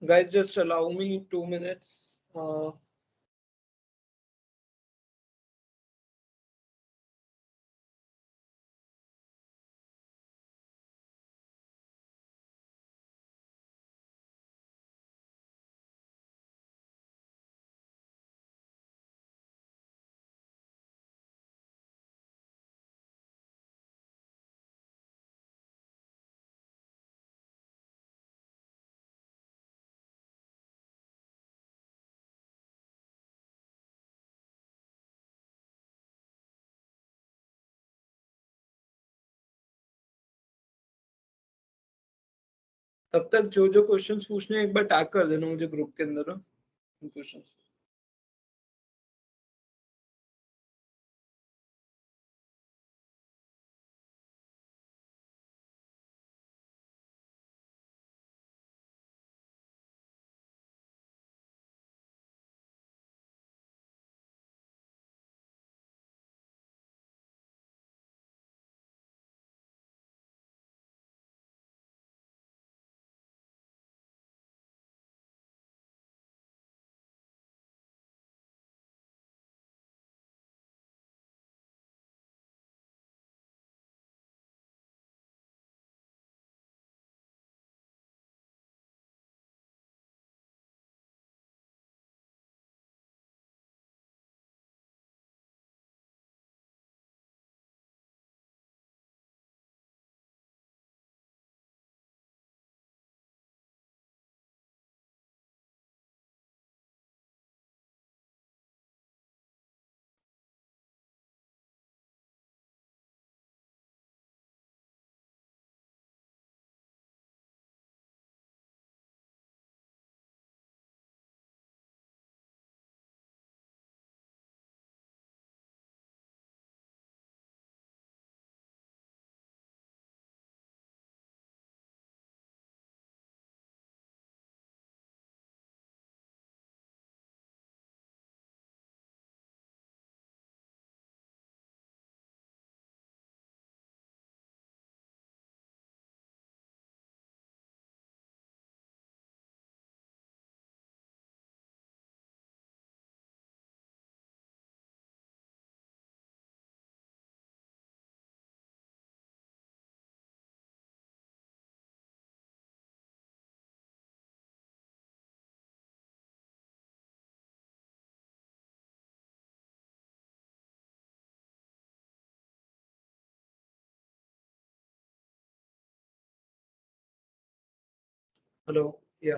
Guys, just allow me 2 minutes. तब तक जो क्वेश्चंस पूछने हैं एक बार टैग कर देना मुझे ग्रुप के अंदर क्वेश्चंस। हेलो या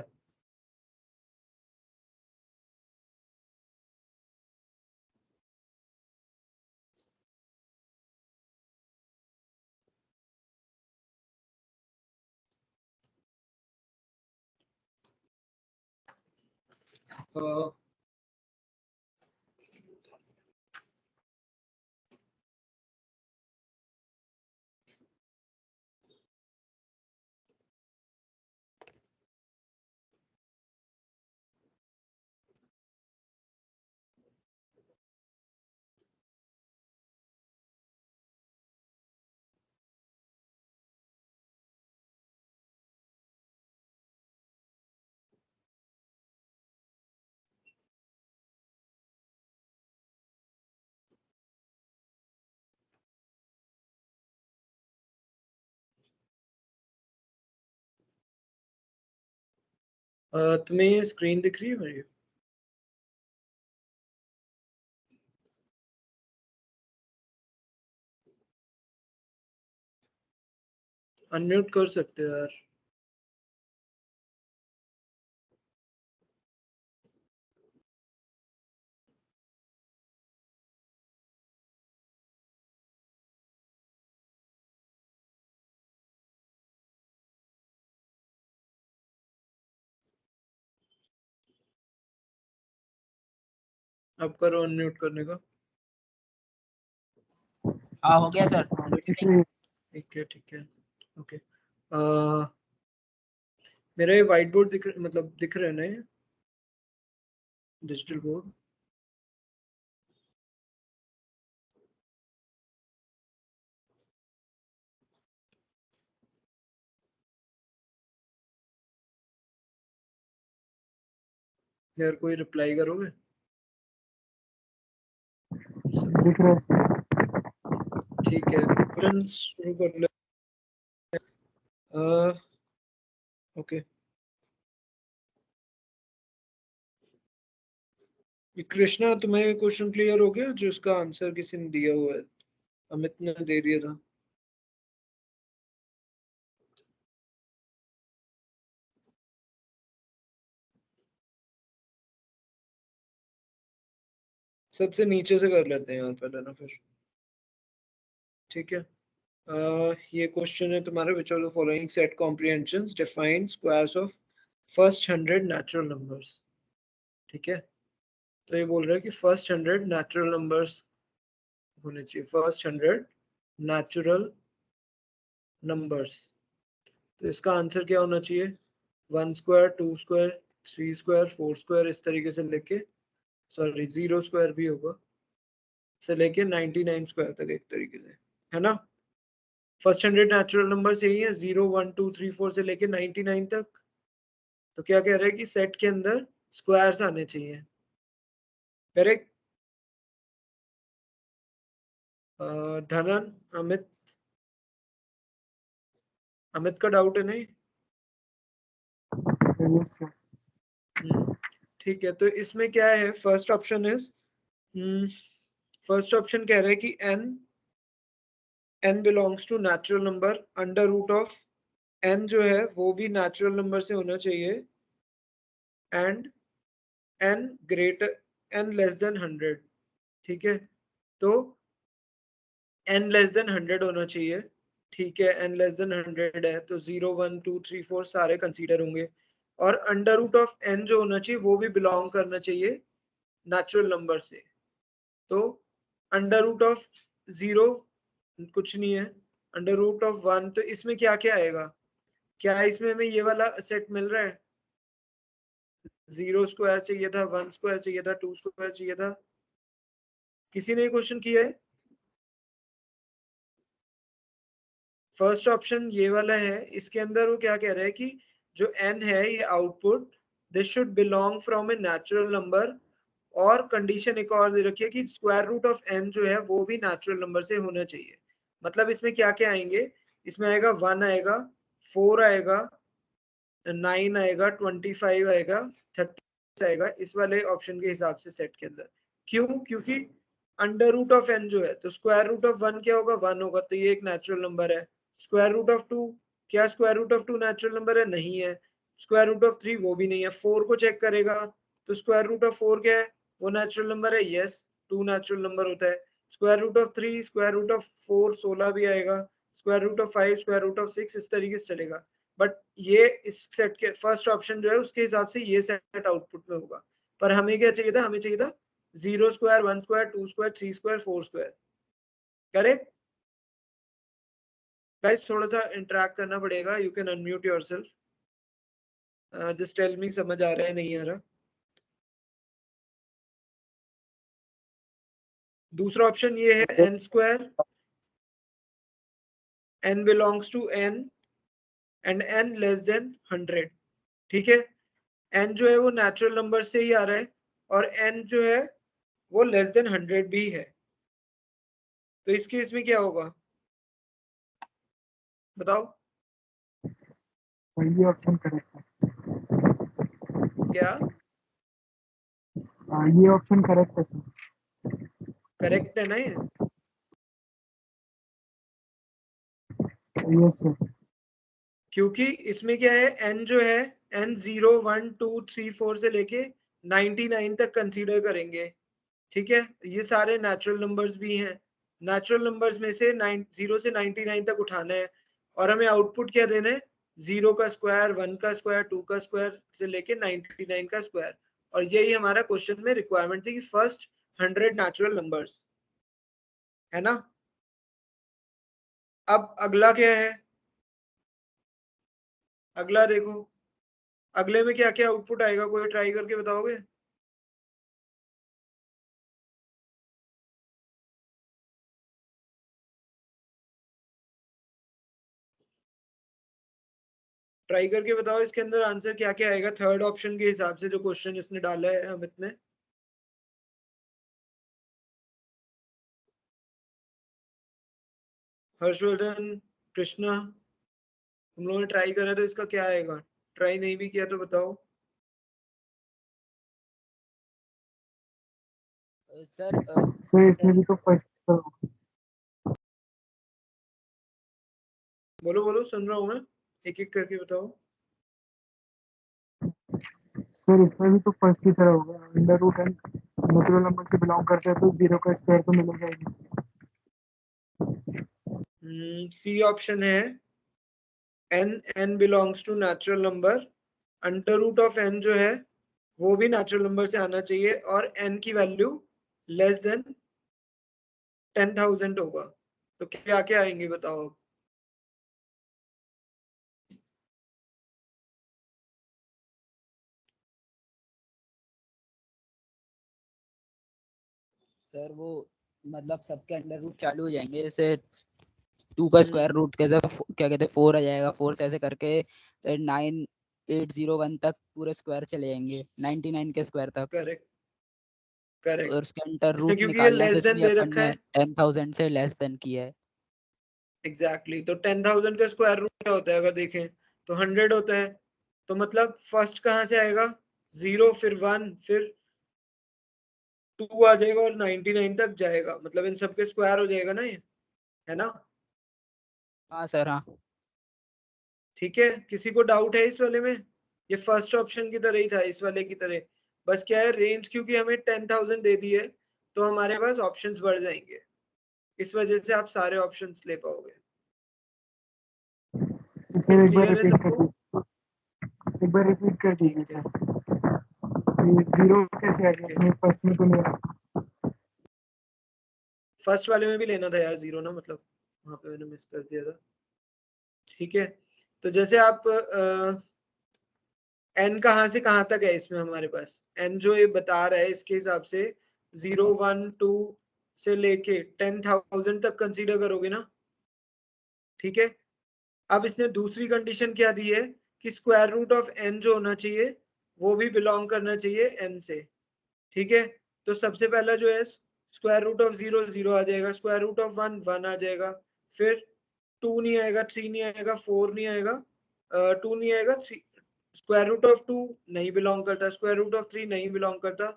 तुम्हें ये स्क्रीन दिख रही है मेरी? अनम्यूट कर सकते हो यार। अब करो अनम्यूट करने का। हाँ हो गया सर। ठीक है ठीक है ओके। मेरा ये व्हाइट बोर्ड दिख रहा है ना, ये डिजिटल बोर्ड? यार कोई रिप्लाई करोगे? दिख रहा है। ठीक है, क्वेश्चन शुरू कर ले। ओके, कृष्णा तुम्हें क्वेश्चन क्लियर हो गया जो इसका आंसर किसी ने दिया हुआ है? अमित ने दे दिया था। सबसे नीचे से कर लेते हैं यार पहले ना फिर। ठीक है, ये क्वेश्चन है तुम्हारे, which of the following set comprehensions define squares of first 100 natural numbers. ठीक है, तो ये बोल रहा है कि फर्स्ट 100 नेचुरल नंबर्स होने चाहिए, फर्स्ट 100 नेचुरल नंबर्स। तो इसका आंसर क्या होना चाहिए? 1 स्क्वायर, 2 स्क्वायर, 3 स्क्वायर, 4 स्क्वायर, इस तरीके से लेके, सॉरी 0 स्क्वायर भी होगा, से लेके 99 स्क्वायर तक एक तरीके से, है ना। फर्स्ट 100 नेचुरल नंबर्स यही है, 0 1 2 3 4 से लेके 99 तक। तो क्या कह रहे हैं कि सेट के अंदर स्क्वायर्स आने चाहिए। करेक्ट। धनन, अमित, अमित का डाउट है नहीं? Yes sir. ठीक है, तो इसमें क्या है, first option is, first option कह रहे हैं कि n belongs to natural number, under root of n जो है वो भी नेचुरल नंबर से होना चाहिए, and n greater, n less than 100। ठीक है, तो n लेस देन 100 होना चाहिए। ठीक है, n लेस देन 100 है तो 0 1 2 3 4 सारे कंसीडर होंगे, और अंडर रूट ऑफ n जो होना चाहिए वो भी बिलोंग करना चाहिए नेचुरल नंबर से। तो अंडर रूट ऑफ 0 कुछ नहीं है, अंडर रूट ऑफ 1, तो इसमें क्या क्या आएगा? क्या इसमें हमें ये वाला सेट मिल रहा है? 0 स्क्वायर चाहिए था, 1 स्क्वायर चाहिए था, 2 स्क्वायर चाहिए था। किसी ने क्वेश्चन किया है? फर्स्ट ऑप्शन ये वाला है, इसके अंदर वो क्या कह रहा है कि जो n है ये output, this should belong from a natural number, और कंडीशन एक और दे रखी है कि स्क्वायर रूट ऑफ n जो है वो भी नेचुरल नंबर से होना चाहिए। मतलब इसमें क्या क्या आएंगे? इसमें आएगा 1 आएगा, 4 आएगा, 9 आएगा, 25 आएगा, 30 आएगा, इस वाले ऑप्शन के हिसाब से सेट के अंदर। क्यों? क्योंकि अंडर रूट ऑफ n जो है, तो स्क्वायर रूट ऑफ 1 क्या होगा? 1 होगा, तो ये एक नेचुरल नंबर है। स्क्वायर रूट ऑफ 2, क्या square root of 2 natural number है? नहीं है। स्क्वायर रूट ऑफ 3 वो भी नहीं है। 4 को चेक करेगा तो स्क्वायर रूट ऑफ 4 क्या है? वो नेचुरल नंबर है, यस, 2 नेचुरल नंबर होता है। Square root of 3, square root of 4 16 भी आएगा, square root of 5, square root of 6, इस तरीके से चलेगा। बट ये इस सेट के फर्स्ट ऑप्शन जो है उसके हिसाब से ये सेट आउटपुट में होगा। पर हमें क्या चाहिए था? हमें चाहिए था 0 square, 1 square, 2 square, 3 square, 4 square. Correct guys, थोड़ा सा इंटरेक्ट करना पड़ेगा, you can unmute yourself, just tell me समझ आ रहा है नहीं आ रहा। दूसरा ऑप्शन ये है n square, n belongs to n and n less than 100। ठीक है, n जो है वो नेचुरल नंबर से ही आ रहा है, और n जो है वो लेस देन 100 भी है। तो इस केस में क्या होगा बताओ? ये ऑप्शन करेक्ट है। क्या ये ऑप्शन करेक्ट है सर। करेक्ट है ना ये? Yes sir. क्योंकि इसमें क्या है, n जो है, n 0 1 2 3 4 से लेके 99 तक कंसीडर करेंगे। ठीक है, ये सारे नेचुरल नंबर्स भी हैं। नेचुरल नंबर्स में से 0 से 99 तक उठाना है, और हमें आउटपुट क्या देना है? 0 का स्क्वायर, 1 का स्क्वायर, 2 का स्क्वायर से लेके 99 का स्क्वायर। और यही हमारा क्वेश्चन में रिक्वायरमेंट थी कि फर्स्ट 100 नेचुरल नंबर्स, है ना। अब अगला क्या है? अगला देखो, अगले में क्या क्या आउटपुट आएगा, कोई ट्राई करके बताओगे? ट्राई करके बताओ इसके अंदर आंसर क्या क्या आएगा थर्ड ऑप्शन के हिसाब से जो क्वेश्चन इसने डाला है अमित ने। हर्षवर्धन, कृष्णा, तुम लोगों ने ट्राई करा तो इसका क्या आएगा? ट्राई नहीं भी किया तो बताओ। सर सर इसमें भी तो फर्स्ट बोलो बोलो, सुन रहा हूँ मैं, एक एक करके बताओ। सर इसमें भी तो फर्स्ट की तरह होगा, under root n natural number से बिलोंग करते हैं तो जीरो का स्क्वायर तो मिलेगा ही नहीं। सी ऑप्शन है n belongs to natural number, under root of n जो है वो भी नेचुरल नंबर से आना चाहिए और n की वैल्यू लेस देन 10,000 होगा। तो क्या क्या आएंगे बताओ अब। सर वो मतलब सबके अंडर रूट चालू हो जाएंगे, जैसे 2 का स्क्वायर रूट कैसे क्या कहते हैं 4 आ जाएगा, 4 से ऐसे करके 9801 तक पूरे स्क्वायर चले जाएंगे 99 के स्क्वायर तक। Correct correct. और उसके अंडर इसने रूट क्योंकि ये निकालना है तो लेस देन इसलिए दे अपन रखा ने है 10,000 से लेस देन किया है। एग्जैक्टली तो 10,000 का स्क्वायर रूट क्या होता है अगर देखें तो 100 होता है। तो मतलब फर्स्ट कहाँ से आएगा? 0, फिर 1, फिर 2 आ जाएगा और 99 तक जाएगा, मतलब इन सबके स्क्वायर हो जाएगा ना ये, है ना? हाँ सर हाँ। ठीक है, किसी को डाउट है इस वाले में? ये फर्स्ट ऑप्शन की तरह ही था इस वाले की तरह, बस क्या है रेंज क्योंकि हमें 10,000 दे दी है तो हमारे पास ऑप्शंस बढ़ जाएंगे, इस वजह से आप सारे ऑप्शंस ले पाओगे। सर एक बार क्लियर है रिपीट कर सबको? दीजिए, एक बार रिपीट कर दीजिए ठीक है, सर। ये जीरो कैसे आ गया इसमें, फर्स्ट में तो नहीं आया। फर्स्ट वाले में भी लेना था यार जीरो ना, मतलब वहां पे मैंने मिस कर दिया था। ठीक है, तो जैसे आप n कहाँ से कहाँ तक है इसमें हमारे पास, n जो ये बता रहा है इसके हिसाब से 0, 1, 2 से लेके 10,000 तक कंसीडर करोगे ना। ठीक है, अब इसने दूसरी कंडीशन क्या दी है कि स्क्वायर रूट ऑफ n जो होना चाहिए वो भी बिलोंग करना चाहिए n से। ठीक है, तो सबसे पहला जो है स्क्वायर रूट ऑफ 0 0 आ जाएगा, स्क्वायर रूट ऑफ 1 1 आ जाएगा, फिर 2 नहीं आएगा, 3 नहीं आएगा, 4 नहीं आएगा, 2 नहीं आएगा, 3 स्क्वायर रूट ऑफ 2 नहीं बिलोंग करता, स्क्वायर रूट ऑफ 3 नहीं बिलोंग करता,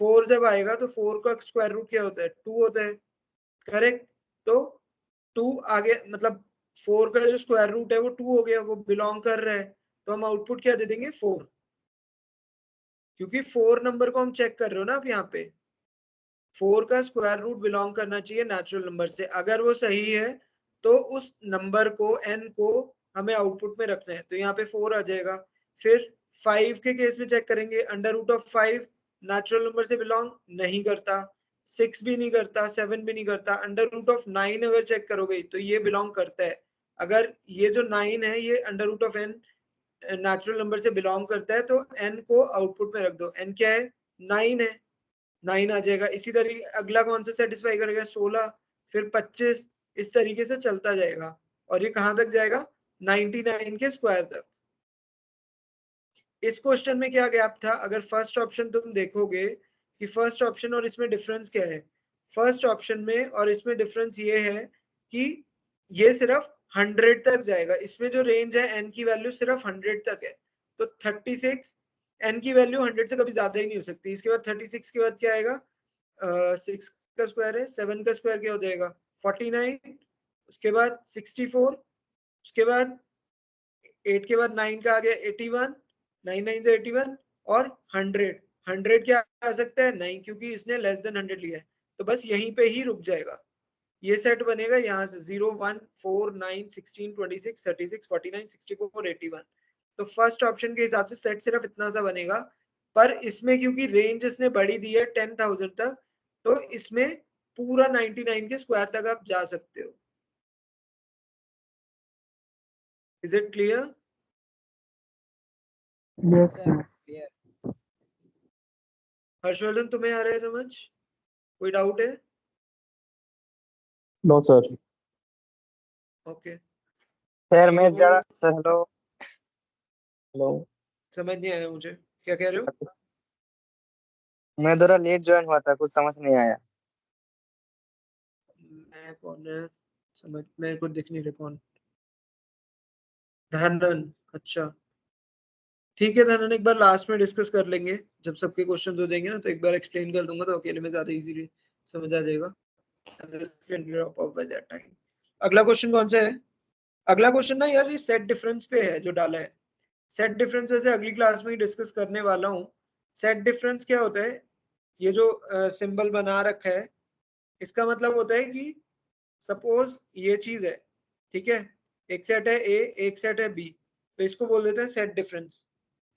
4 जब आएगा तो 4 का स्क्वायर रूट क्या होता है? 2 होता है। करेक्ट, तो 2 आगे मतलब 4 का जो स्क्वायर रूट है वो 2 हो गया, वो बिलोंग कर रहा है, तो हम आउटपुट क्या दे देंगे? 4, क्योंकि 4 नंबर को हम चेक कर रहे हो ना आप यहाँ पे। 4 का स्क्वायर रूट बिलोंग करना चाहिए नेचुरल नंबर से, अगर वो सही है तो उस नंबर को n को हमें आउटपुट में रखना है, तो यहाँ पे 4 आ जाएगा। फिर 5 के केस में चेक करेंगे, under root of 5 natural number से बिलोंग नहीं करता, 6 भी नहीं करता, 7 भी नहीं करता। अंडर रूट ऑफ 9 अगर चेक करोगे तो ये बिलोंग करता है, अगर ये जो 9 है ये under root of n natural number से बिलोंग करता है तो n को आउटपुट में रख दो, n क्या है? 9 है, 9 आ जाएगा। इसी तरीके अगला कौन सा सेटिस्फाई करेगा? 16, फिर 25, इस तरीके से चलता जाएगा और ये कहां तक जाएगा? 99 के स्क्वायर तक। इस क्वेश्चन में क्या गैप था? अगर फर्स्ट ऑप्शन तुम देखोगे कि फर्स्ट ऑप्शन और इसमें डिफरेंस क्या है, फर्स्ट ऑप्शन में और इसमें डिफरेंस ये है कि ये सिर्फ 100 तक जाएगा, इसमें जो रेंज है n की वैल्यू सिर्फ 100 तक है, तो 36 n की वैल्यू 100 से कभी ज्यादा ही नहीं हो सकती। इसके बाद 36 के बाद क्या आएगा? 6 का स्क्वायर है, 7 का स्क्वायर क्या हो जाएगा? 49, उसके बाद 64, उसके बाद 8 के बाद 9 का आ गया 81, 9 9 से 81 और 100। 100 क्या आ सकता है? नहीं, क्योंकि इसने लेस देन 100 लिया है, तो बस यहीं पे ही रुक जाएगा। ये सेट बनेगा यहाँ से 0 1 4 9 16 26 36 49 64 81। तो फर्स्ट ऑप्शन के हिसाब से सेट सिर्फ इतना सा बनेगा, पर इसमें क्योंकि रेंज इसने बड़ी दी है 10,000 तक, तो इसमें पूरा 99 के स्क्वायर तक आप जा सकते हो। Is it clear? Yes sir sir. Clear. Harshvardhan, तुम्हें आ रहा है समझ? कोई डाउट है? No sir. ओके, सर मैं जरा हेलो हेलो। समझ नहीं आया मुझे, क्या कह रहे हो? मैं थोड़ा लेट ज्वाइन हुआ था, कुछ समझ नहीं आया। मैं कौन है, समझ मेरे को दिख नहीं रहा कौन। धनन, अच्छा ठीक है धनन, एक बार लास्ट में डिस्कस कर लेंगे जब सबके क्वेश्चन हो जाएंगे ना, तो एक बार एक्सप्लेन कर दूंगा, तो अकेले में ज्यादा इजीली समझ आ जाएगा। अगला क्वेश्चन कौन सा है? अगला क्वेश्चन ना यार ये सेट डिफरेंस पे है जो डाला है। सेट डिफरेंस वैसे अगली क्लास में ही डिस्कस करने वाला हूँ। सेट डिफरेंस क्या होता है? ये जो सिंबल बना रखा है, इसका मतलब होता है कि सपोज ये चीज है, ठीक है, एक सेट है ए, एक सेट है बी, तो इसको बोल देते हैं set difference,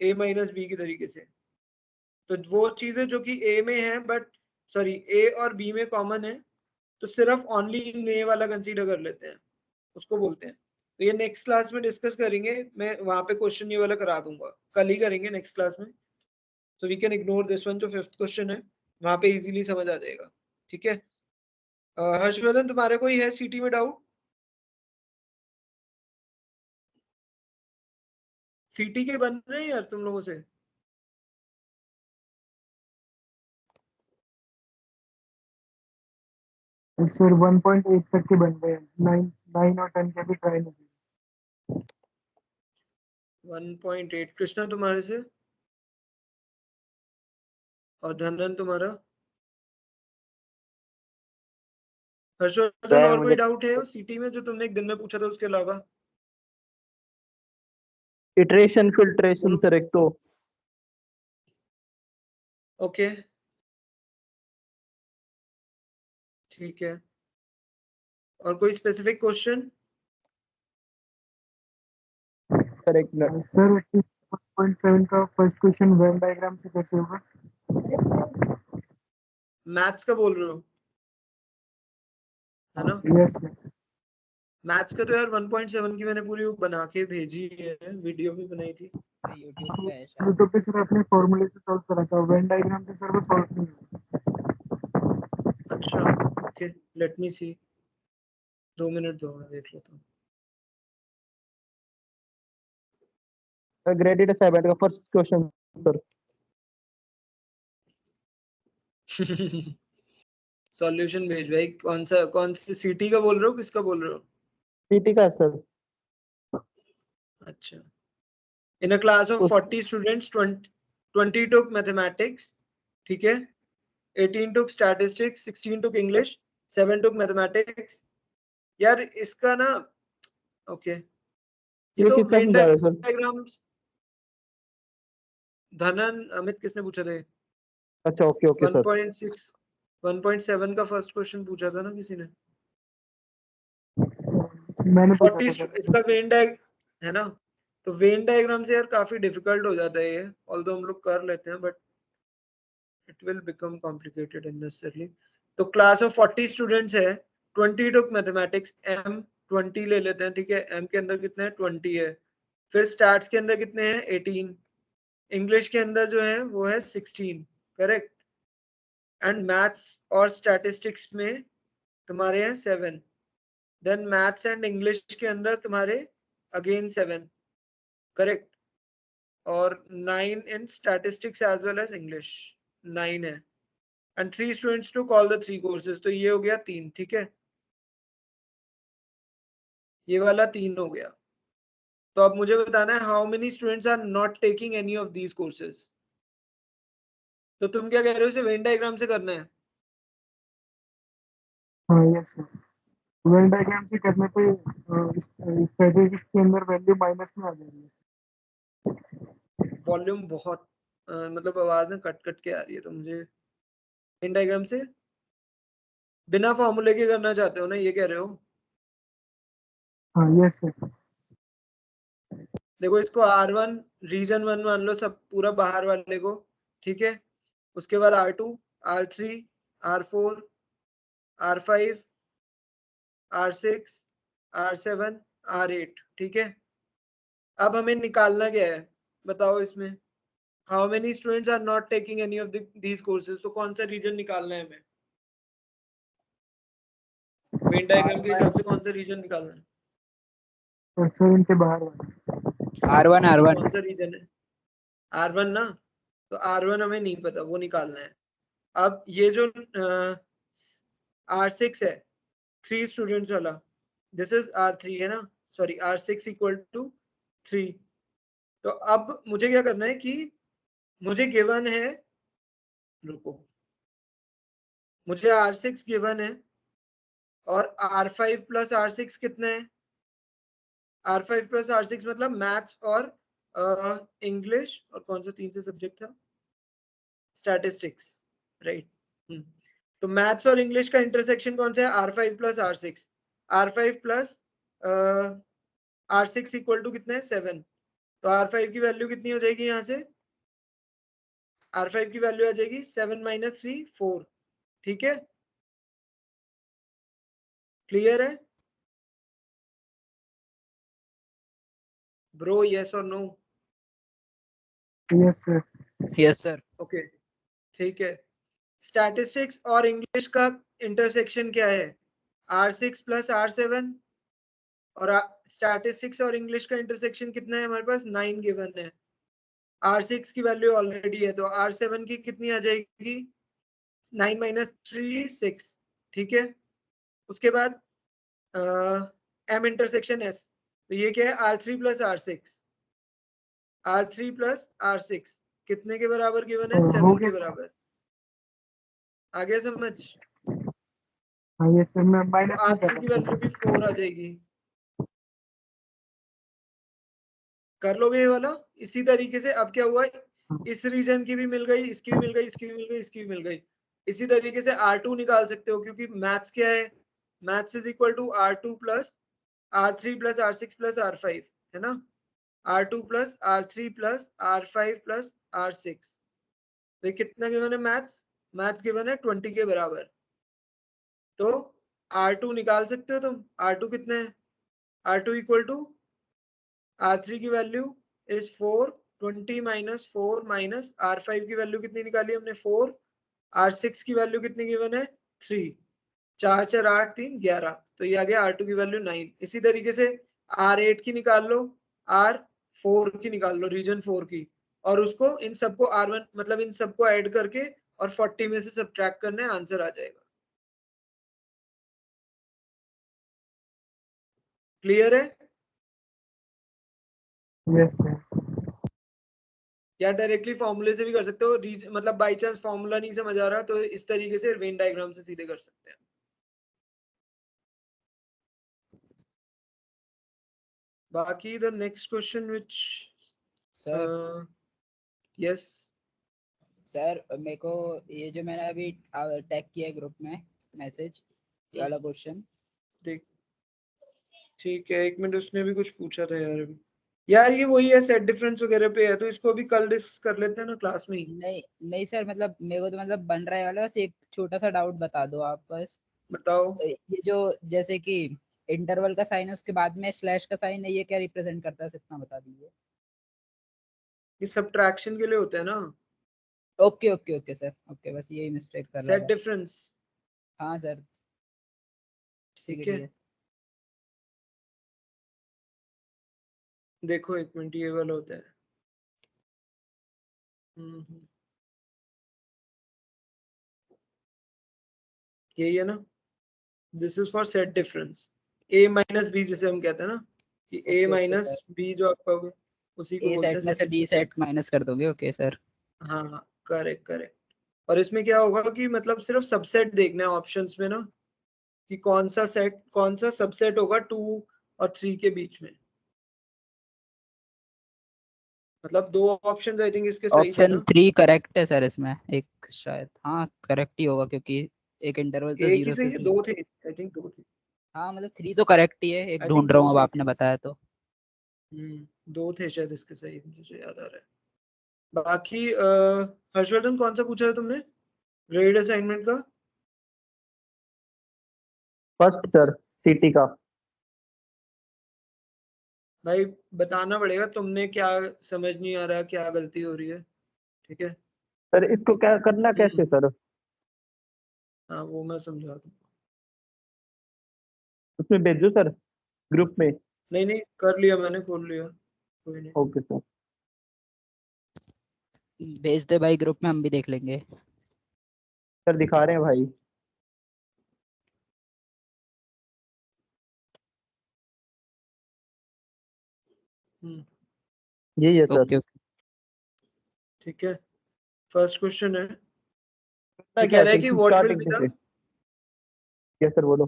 A minus B की तरीके से। तो वो चीजें जो कि ए में है बट सॉरी ए और बी में कॉमन है, तो सिर्फ ओनली इन ए वाला कंसीडर कर लेते हैं, उसको बोलते हैं। तो ये नेक्स्ट क्लास में डिस्कस करेंगे, मैं वहां पे क्वेश्चन ये वाला करा दूंगा, कल ही करेंगे नेक्स्ट क्लास में। तो we can ignore this one, जो फिफ्थ क्वेश्चन है वहां पे इजीली समझ आ जाएगा, ठीक है। हर्षवर्धन तुम्हारे कोई है सीटी में डाउट? सीटी के बन रहे हैं यार तुम लोगों से? सर 1.8 तक के बन गए हैं, 9 और 10 के भी ट्राई नहीं किए। 1.8 कृष्णा तुम्हारे से, और धनन तुम्हारा। हर्षवर्धन सर और कोई मुझे डाउट है सीटी में जो तुमने एक दिन में पूछा था उसके अलावा? इटरेशन फिल्ट्रेशन बोलो। सर एक तो। ओके ठीक है, और कोई स्पेसिफिक क्वेश्चन? सर एक मिनट। सर 1.7 का फर्स्ट क्वेश्चन वेन डायग्राम से कैसे होगा? मैथ्स का बोल रहे हो है ना? Yes sir. मैथ्स का तो यार 1.7 की मैंने पूरी बना के भेजी है, वीडियो भी बनाई थी। यूट्यूब पे है शायद। यूट्यूब पे सर अपने फॉर्मूले से सॉल्व करा था, वेन डायग्राम से सर वो सॉल्व नहीं हुआ। अच्छा ओके, लेट मी सी, 2 मिनट दो मैं देख लेता ग्रेडिट असाइनमेंट का फर्स्ट क्वेश्चन सर। हूँ। सॉल्यूशन भेज भाई, कौन सी सीटी का बोल रहे हो, किसका बोल रहे हो? सीटी का सर। अच्छा, in a class of उस 40 students, 20 took mathematics, ठीक है, 18 took statistics, 16 took English, 7 took mathematics। यार इसका ना, ओके ये ये तो किसका वेन समझा रहे सर? डायग्राम्स। धनन अमित किसने पूछा था? अच्छा ओके ओके सर। 1.6 1.7 का फर्स्ट क्वेश्चन पूछा था ना किसी ने? मैंने पूछा 40 था सर। इसका वेन डायग है ना, तो वेन डायग्राम से यार काफी डिफिकल्ट हो जाता है ये, ऑल्दो हम लोग कर लेते हैं but it will become complicated unnecessarily। तो क्लास ऑफ 40 स्टूडेंट्स है, 20 टुक मैथमेटिक्स, एम 20 ले लेते हैं, ठीक है, एम के अंदर कितने हैं 20 है, फिर स्टैट्स के अंदर कितने हैं 18, इंग्लिश के अंदर जो है वो है 16, करेक्ट, एंड मैथ्स और स्टैटिस्टिक्स में तुम्हारे हैं 7, देन मैथ्स एंड इंग्लिश के अंदर तुम्हारे अगेन 7, करेक्ट, और 9 in statistics as well as English, 9 है, and 3 students to call the 3 courses, तो ये हो गया 3, ठीक है, ये वाला 3 हो गया। तो अब मुझे बताना है how many students are not taking any of these courses. तो तुम क्या कह रहे हो, इसे वेन डायग्राम से करना है? हाँ यस सर, वेन डायग्राम से करने पे स्टैटिस्टिक्स के अंदर वैल्यू माइनस में आ जाएगी। वॉल्यूम बहुत मतलब आवाज ना कट कट के आ रही है, तो मुझे वेन डायग्राम से बिना फॉर्मूले के करना चाहते हो ना, ये कह रहे हो? हाँ यस सर। देखो इसको R1 रीजन 1 मान लो, सब पूरा बाहर वाले को, ठीक है, उसके बाद R2, R3, R4, R5, R6, R7, R8, ठीक है। अब हमें निकालना क्या है बताओ इसमें, how many students are not taking any of these courses, तो कौन सा रीजन निकालना है हमें? वेन डायग्राम के हिसाब से कौन सा रीजन निकालना है? और सर इनके बाहर वाला। R1 R1 कौन सा रीजन है? R1 ना, तो R1 हमें नहीं पता, वो निकालना है। अब ये जो R6 है 3 स्टूडेंट्स वाला, दिस इज R3 है ना, सॉरी R6 इक्वल टू 3। तो अब मुझे क्या करना है कि मुझे गिवन है, रुको, मुझे R6 गिवन है और R5 प्लस R6 कितना है? R5 प्लस R6 मतलब मैथ्स और इंग्लिश और कौन सा 3 से सब्जेक्ट था? Statistics, right. तो मैथ्स और इंग्लिश का इंटरसेक्शन कौन सा है? R5 plus R6। R5 plus R6 equal to कितना है? 7। तो R5 की वैल्यू कितनी हो जाएगी यहाँ से? R5 की वैल्यू आ जाएगी 7 माइनस 3 4। ठीक है, क्लियर है ब्रो? यस और no? Yes sir. Yes sir. Okay, ठीक है। स्टैटिस्टिक्स और इंग्लिश का इंटरसेक्शन क्या है? R6 plus R7। और स्टैटिस्टिक्स और इंग्लिश का इंटरसेक्शन कितना है हमारे पास? 9 गिवन है। R6 की वैल्यू ऑलरेडी है, तो R7 की कितनी आ जाएगी? 9 माइनस 3 6। ठीक है, उसके बाद M इंटरसेक्शन S, तो ये क्या है? R3 plus R6। R3 plus R6 कितने के बराबर गिवन है? हो 7 गया के बराबर। आ गया समझ? हाँ यस सर, मैं तो माइनस नहीं कर R3 की वैल्यू भी 4 आ जाएगी। कर लोगे ये वाला? इसी तरीके से अब क्या हुआ, इस रीजन की भी मिल गई, इसकी भी मिल गई, इसकी भी मिल गई, इसकी भी मिल गई। इसी तरीके से R2 निकाल सकते हो, क्योंकि मैथ्स क्या है? Maths is equal to R2 plus R3 plus R6 plus R5, है ना? R2 plus R3 plus R5 plus R6। तो ये कितना गिवन है मैथ्स? मैथ्स गिवन है 20 के बराबर। तो R2 निकाल सकते हो तुम। R2 कितना है? R2 इक्वल टू R3 की value is 4, 20 minus 4 minus R5 की वैल्यू कितनी निकाली हमने? 4। R6 की वैल्यू कितनी गिवन है? 3। 4 4 8 3 11। तो ये आ गया R2 की वैल्यू 9। इसी तरीके से R8 की निकाल लो, R4 की निकाल लो, रीजन 4 की, और उसको इन सबको R1 मतलब इन सबको ऐड करके और 40 में से सब्ट्रैक्ट करना है, आंसर आ जाएगा। क्लियर है? Yes sir. या डायरेक्टली फॉर्मूले से भी कर सकते हो, मतलब बाई चांस फॉर्मूला नहीं समझ आ रहा तो इस तरीके से वेन डायग्राम से सीधे कर सकते हैं। बाकी the next question which sir yes sir मेरे को ये जो मैंने अभी टैग किया है ग्रुप में मैसेज, ये वाला क्वेश्चन। देख, ठीक है, एक मिनट, उसने भी कुछ पूछा था यार अभी। यार ये वही है, सेट डिफरेंस वगैरह पे है, तो इसको भी कल डिस्कस कर लेते हैं ना क्लास में ही। नहीं नहीं सर, मतलब मेरे को तो मतलब बन रहा है वाला, बस एक छोटा सा डाउट बता दो आप बस। बताओ। ये जो जैसे कि इंटरवल का साइन है उसके बाद में स्लैश का साइन है, ये क्या रिप्रेजेंट करता है, इतना बता दीजिए। ये सब्ट्रैक्शन के लिए होता है ना, okay okay okay sir, okay, बस यही मिस्टेक कर रहा सेट था। डिफरेंस। हाँ सर, ठीक ठीक है, है। देखो एक मिनट, ये वाला होता है। यही है ना, this is for set difference, A minus B जिसे हम कहते हैं ना, कि A okay okay minus sir, B जो आपका होगा उसी को ए बोलते सेट हैं में सेट से बी डिफरेंस। सेट माइनस कर दोगे, ओके सर। हाँ हाँ, करेक्ट करेक्ट। और इसमें क्या होगा कि मतलब सिर्फ सबसेट देखना है ऑप्शंस में ना, कि कौन सा सेट, कौन सा सबसेट होगा 2 और 3 के बीच में। मतलब दो ऑप्शंस आई थिंक इसके सही थे ऑप्शन ना। 3 करेक्ट है सर इसमें, एक शायद, हाँ करेक्ट ही होगा क्योंकि एक इंटरवल तो एक ही 0 सही से है, 3। दो थे आई थिंक, दो थे। हाँ मतलब 3 तो करेक्ट ही है, एक आई थिंक ढूंढ रहा दो हूँ अब सही आपने थे। बताया तो। दो थे शायद इसके सही, मुझे याद आ रहा है। बाकी हर्षवर्धन कौन सा पूछा है तुमने ग्रेड असाइनमेंट का? फर्स्ट सर, सीटी का। भाई बताना पड़ेगा, तुमने क्या समझ नहीं आ रहा, क्या गलती हो रही है, ठीक है। सर इसको क्या करना कैसे सर? हाँ वो मैं समझा दूँ। उसमें भेजो सर, ग्रुप में। नहीं नहीं, कर लिया मैंने, खोल लिया। कोई नहीं। Okay sir. भेज दे भाई ग्रुप में, हम भी देख लेंगे। सर दिखा रहे हैं भाई। हम्म, यही है सर। Okay okay. ठीक है। फर्स्ट क्वेश्चन है, क्या ये क्या कह रहा है है कि व्हाट विल स्टार्टिंग बी से? द यस सर बोलो।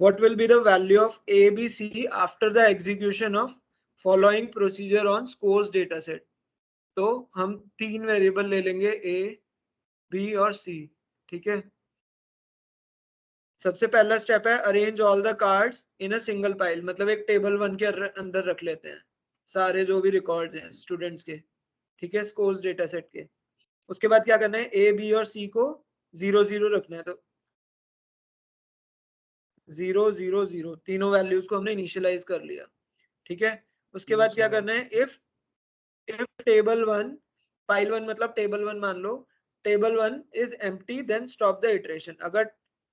what will be the value of a b c after the execution of following procedure on scores data set। तो हम तीन वेरिएबल ले लेंगे a b और c। ठीक है। सबसे पहला स्टेप है arrange all the cards in a single pile, मतलब एक टेबल वन के अंदर रख लेते हैं सारे जो भी रिकॉर्ड्स हैं स्टूडेंट्स के। ठीक है, स्कोर्स डेटा सेट के। उसके बाद क्या करना है, ए बी और सी को 0 0 रखना है। तो 0 0 0 तीनों वैल्यूज को हमने इनिशियलाइज कर लिया। ठीक है। उसके बाद क्या करना है, if table one, file one मतलब टेबल वन मान लो, table one is empty then stop the iteration. अगर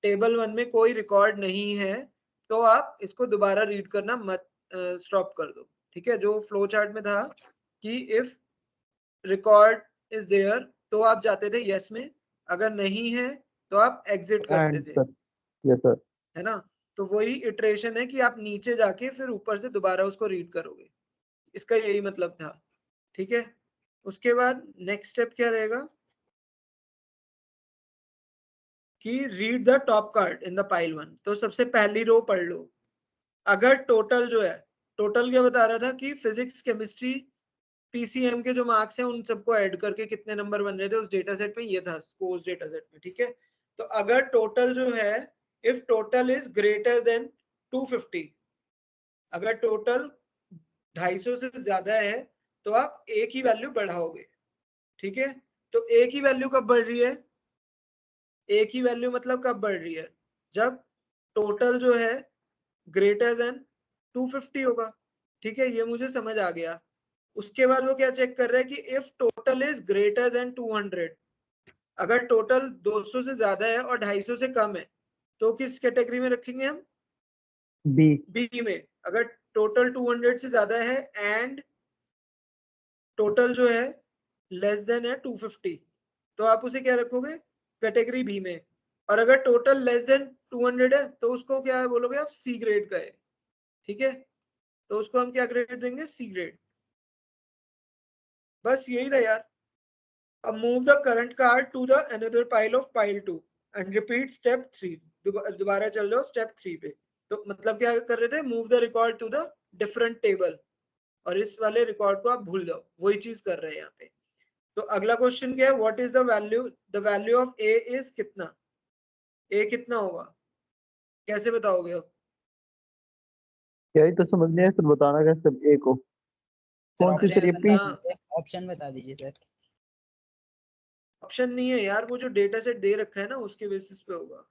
टेबल वन में कोई रिकॉर्ड नहीं है तो आप इसको दोबारा रीड करना मत, स्टॉप कर दो। ठीक है, जो फ्लो चार्ट में था कि इफ रिकॉर्ड इज देयर तो आप जाते थे यस में, अगर नहीं है तो आप एग्जिट करते एंड थे। सर। Yes sir. है ना। तो वही इटरेशन है कि आप नीचे जाके फिर ऊपर से दोबारा उसको रीड करोगे, इसका यही मतलब था। ठीक है। उसके बाद नेक्स्ट स्टेप क्या रहेगा कि read the top card in the pile one. तो सबसे पहली रो पढ़ लो। अगर टोटल जो है, टोटल क्या बता रहा था कि फिजिक्स केमिस्ट्री पीसीएम के जो मार्क्स हैं उन सबको ऐड करके कितने नंबर बन रहे थे उस डेटा सेट में, ये था स्कोर्स डेटा सेट में। ठीक है। तो अगर टोटल जो है, if total is greater than 250, अगर टोटल 250 से ज्यादा है तो आप एक ही वैल्यू बढ़ाओगे। ठीक है। तो एक ही वैल्यू कब बढ़ रही है, एक ही वैल्यू मतलब कब बढ़ रही है, जब टोटल जो है ग्रेटर देन 250 होगा। ठीक है, ये मुझे समझ आ गया। उसके बाद वो क्या चेक कर रहा है कि if total is greater than 200, अगर टोटल 200 से ज्यादा है और 250 से कम है तो किस कैटेगरी में रखेंगे हम, बी। बी में। अगर टोटल 200 से ज्यादा है एंड टोटल जो है लेस देन है 250, तो आप उसे क्या रखोगे, कैटेगरी बी में। और अगर टोटल लेस देन 200 है तो उसको क्या बोलोगे आप, सी ग्रेड का है। ठीक है, तो उसको हम क्या ग्रेड देंगे, सी ग्रेड। बस यही था यार। अब move the current card to the another pile of pile 2 and repeat step 3। दोबारा चल जाओ स्टेप 3 पे। तो मतलब क्या कर रहे थे, move the record to the different table, और इस वाले रिकॉर्ड को आप भूल जाओ, वही चीज कर रहे हैं यहाँ पे। तो अगला क्वेश्चन क्या है, what is the value of A is कितना, ए कितना होगा, कैसे बताओगे आप। यही तो समझ नहीं है सर, बताना कैसे ए को। सर कौन सी सर, ये ऑप्शन पी? बता दीजिए, ऑप्शन बता दीजिए सर। ऑप्शन नहीं है यार, वो जो डेटा सेट दे रखा है ना उसके बेसिस पे होगा।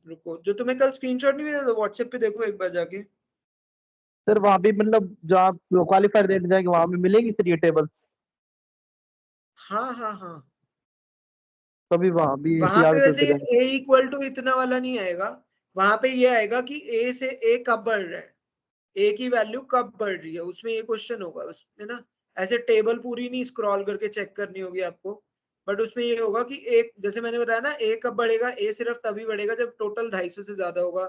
रुको, जो तुम्हें कल स्क्रीनशॉट नहीं मिला था व्हाट्सएप पे, देखो एक बार जाके। सर वहां भी मतलब जहाँ क्वालिफायर देने जाएंगे वहां भी मिलेगी सर ये टेबल? हाँ हाँ हाँ। कभी वहां भी वहां पे याद वैसे करके जाएंगे। a इक्वल टू इतना वाला नहीं आएगा, वहां पे ये आएगा कि a से a कब बढ़ रहा है, a की वैल्यू कब बढ़ रही है, उसमें ये क्वेश्चन होगा उसमें ना। ऐसे टेबल पूरी नहीं स्क्रॉल करके चेक करनी होगी आपको, बट उसमें ये होगा कि एक, जैसे मैंने बताया ना, a कब बढ़ेगा, a सिर्फ तभी बढ़ेगा जब टोटल 250 से ज्यादा होगा।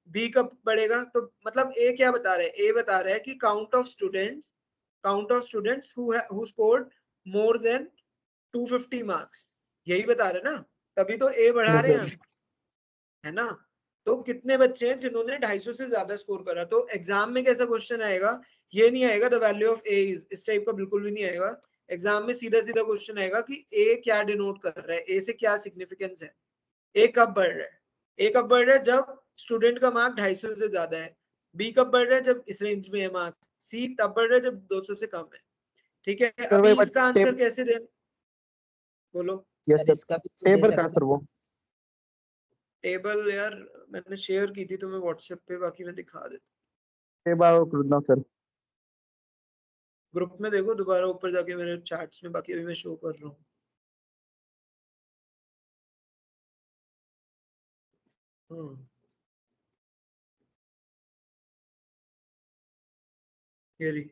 b कब बढ़ेगा, तो मतलब a क्या बता रहा है, a बता रहा है कि count of students who scored more than 250 marks, यही बता रहे ना, तभी तो ए बढ़ा यस रहे हैं सर। हम। है ना। तो कितने बच्चे हैं जिन्होंने 250 से ज्यादा स्कोर करा, तो एग्जाम में कैसा क्वेश्चन आएगा, ये नहीं आएगा the value of A is, इस टाइप का बिल्कुल भी नहीं आएगा। एग्जाम में सीधा सीधा क्वेश्चन आएगा कि ए क्या डिनोट कर रहा है, ए से क्या सिग्निफिकेंस है, ए कब बढ़ रहा है। ए कब बढ़ रहा है, जब स्टूडेंट का मार्क 250 से ज्यादा है। बी कब बढ़ रहा है, जब इस रेंज में है मार्क्स। सी तब बढ़ रहा है जब 200 से कम है। ठीक है, सर वही अभी इसका आंसर टेबल। कैसे दें, बोलो। Yes sir sir. इसका भी तो दे टेबल कहाँ सकते सर वो? हैं। टेबल यार मैंने शेयर की थी तुम्हें व्हाट्सएप पे, बाकी मैं दिखा देता टेबल करना सर। हूँ। ग्रुप में देखो दोबारा ऊपर जाके मेरे चैट्स में, बाकी अभी मैं शो कर रहा हूँ। हम्म ये रही,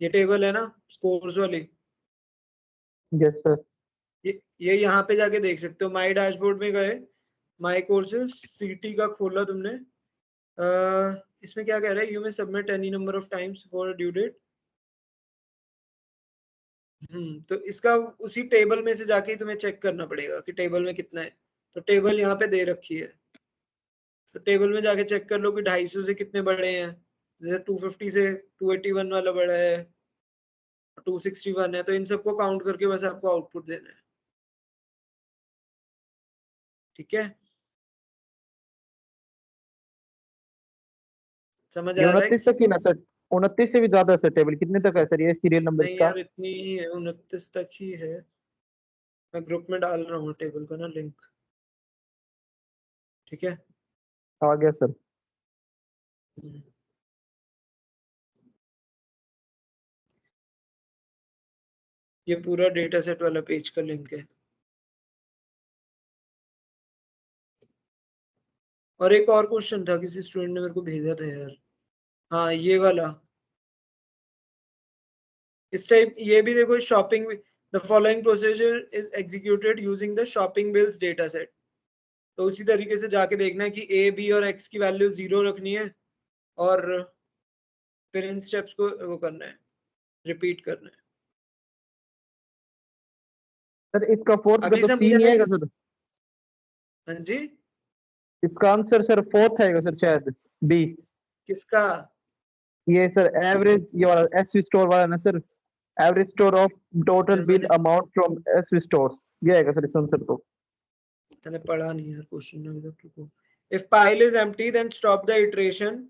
ये टेबल है ना स्कोर्स वाली, यस सर। ये यहाँ पे जाके देख सकते हो। माई डैशबोर्ड में गए, माई कोर्सेज सीटी का खोला तुमने, इसमें क्या कह रहा है, you may submit any number of times for due date. तो इसका उसी टेबल में से जाके ही तुम्हें चेक करना पड़ेगा कि टेबल में कितना है। तो टेबल यहाँ पे दे रखी है, तो टेबल में जाके चेक कर लो कि 250 से कितने बड़े हैं। जैसे 250 से 281 वाला बड़ा है, 261 है, तो इन सबको काउंट करके बस आपको आउटपुट देना है। ठीक है, समझ ये आ रहा है 29 किसी तक ही को? ना सर? 29 से भी ज्यादा है सर टेबल, कितने तक है सर ये सीरियल नंबर नहीं इसका? यार, इतनी ही है, 29 तक ही है। मैं ग्रुप में डाल रहा हूँ टेबल का ना लिंक। ठीक है, आ गया सर। ये पूरा डेटा सेट वाला पेज का लिंक है। और एक और क्वेश्चन था, किसी स्टूडेंट ने मेरे को भेजा था यार, हाँ ये वाला, इस टाइप ये भी देखो, shopping, the following procedure is executed using the shopping bills data set. तो उसी तरीके से जाके देखना है कि ए बी और एक्स की वैल्यू 0 रखनी है, और फिर इन स्टेप्स को वो करना है, रिपीट करना है। सर इसका फोर्थ का अभी तो सी समझ नहीं आया आएगा किस? सर? हाँ जी, इसका आंसर सर फोर्थ आएगा सर शायद, बी। किसका? ये सर एवरेज, ये वाला एस स्टोर वाला ना sir, average store of total यार बिल मैंने अमाउंट फ्रॉम एस स्टोर्स, ये आएगा सर इसका आंसर तो। मैंने पढ़ा नहीं यार क्वेश्चन अभी तक। रुको, if pile is empty then stop the iteration.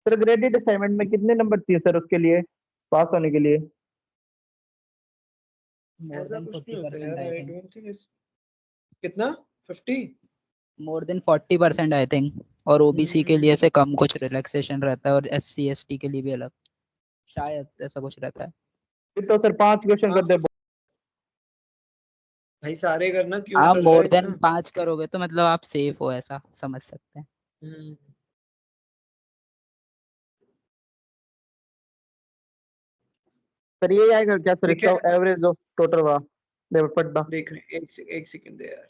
Sir graded assignment में कितने नंबर चाहिए सर उसके लिए, पास होने के लिए? मोर ऐसा देन कुछ नहीं होता 40% यार, आई आई थिंक। Don't think. कितना? 50? More than 40% I think. और ओबीसी के लिए से कम कुछ रिलैक्सेशन रहता है, और एससी एसटी के लिए भी अलग शायद ऐसा कुछ रहता है। फिर तो सर 5 क्वेश्चन हाँ कर दे। भाई, सारे करना, क्यों आप डर रहा है मोर देन इतना? 5 करोगे तो मतलब आप सेफ हो, ऐसा समझ सकते हैं। हम्म, सर ये आएगा क्या सर ठीक है, इसका एवरेज ऑफ टोटल वाला लेवल पढ़ना? देख रहे हैं, एक सेकंड दे यार।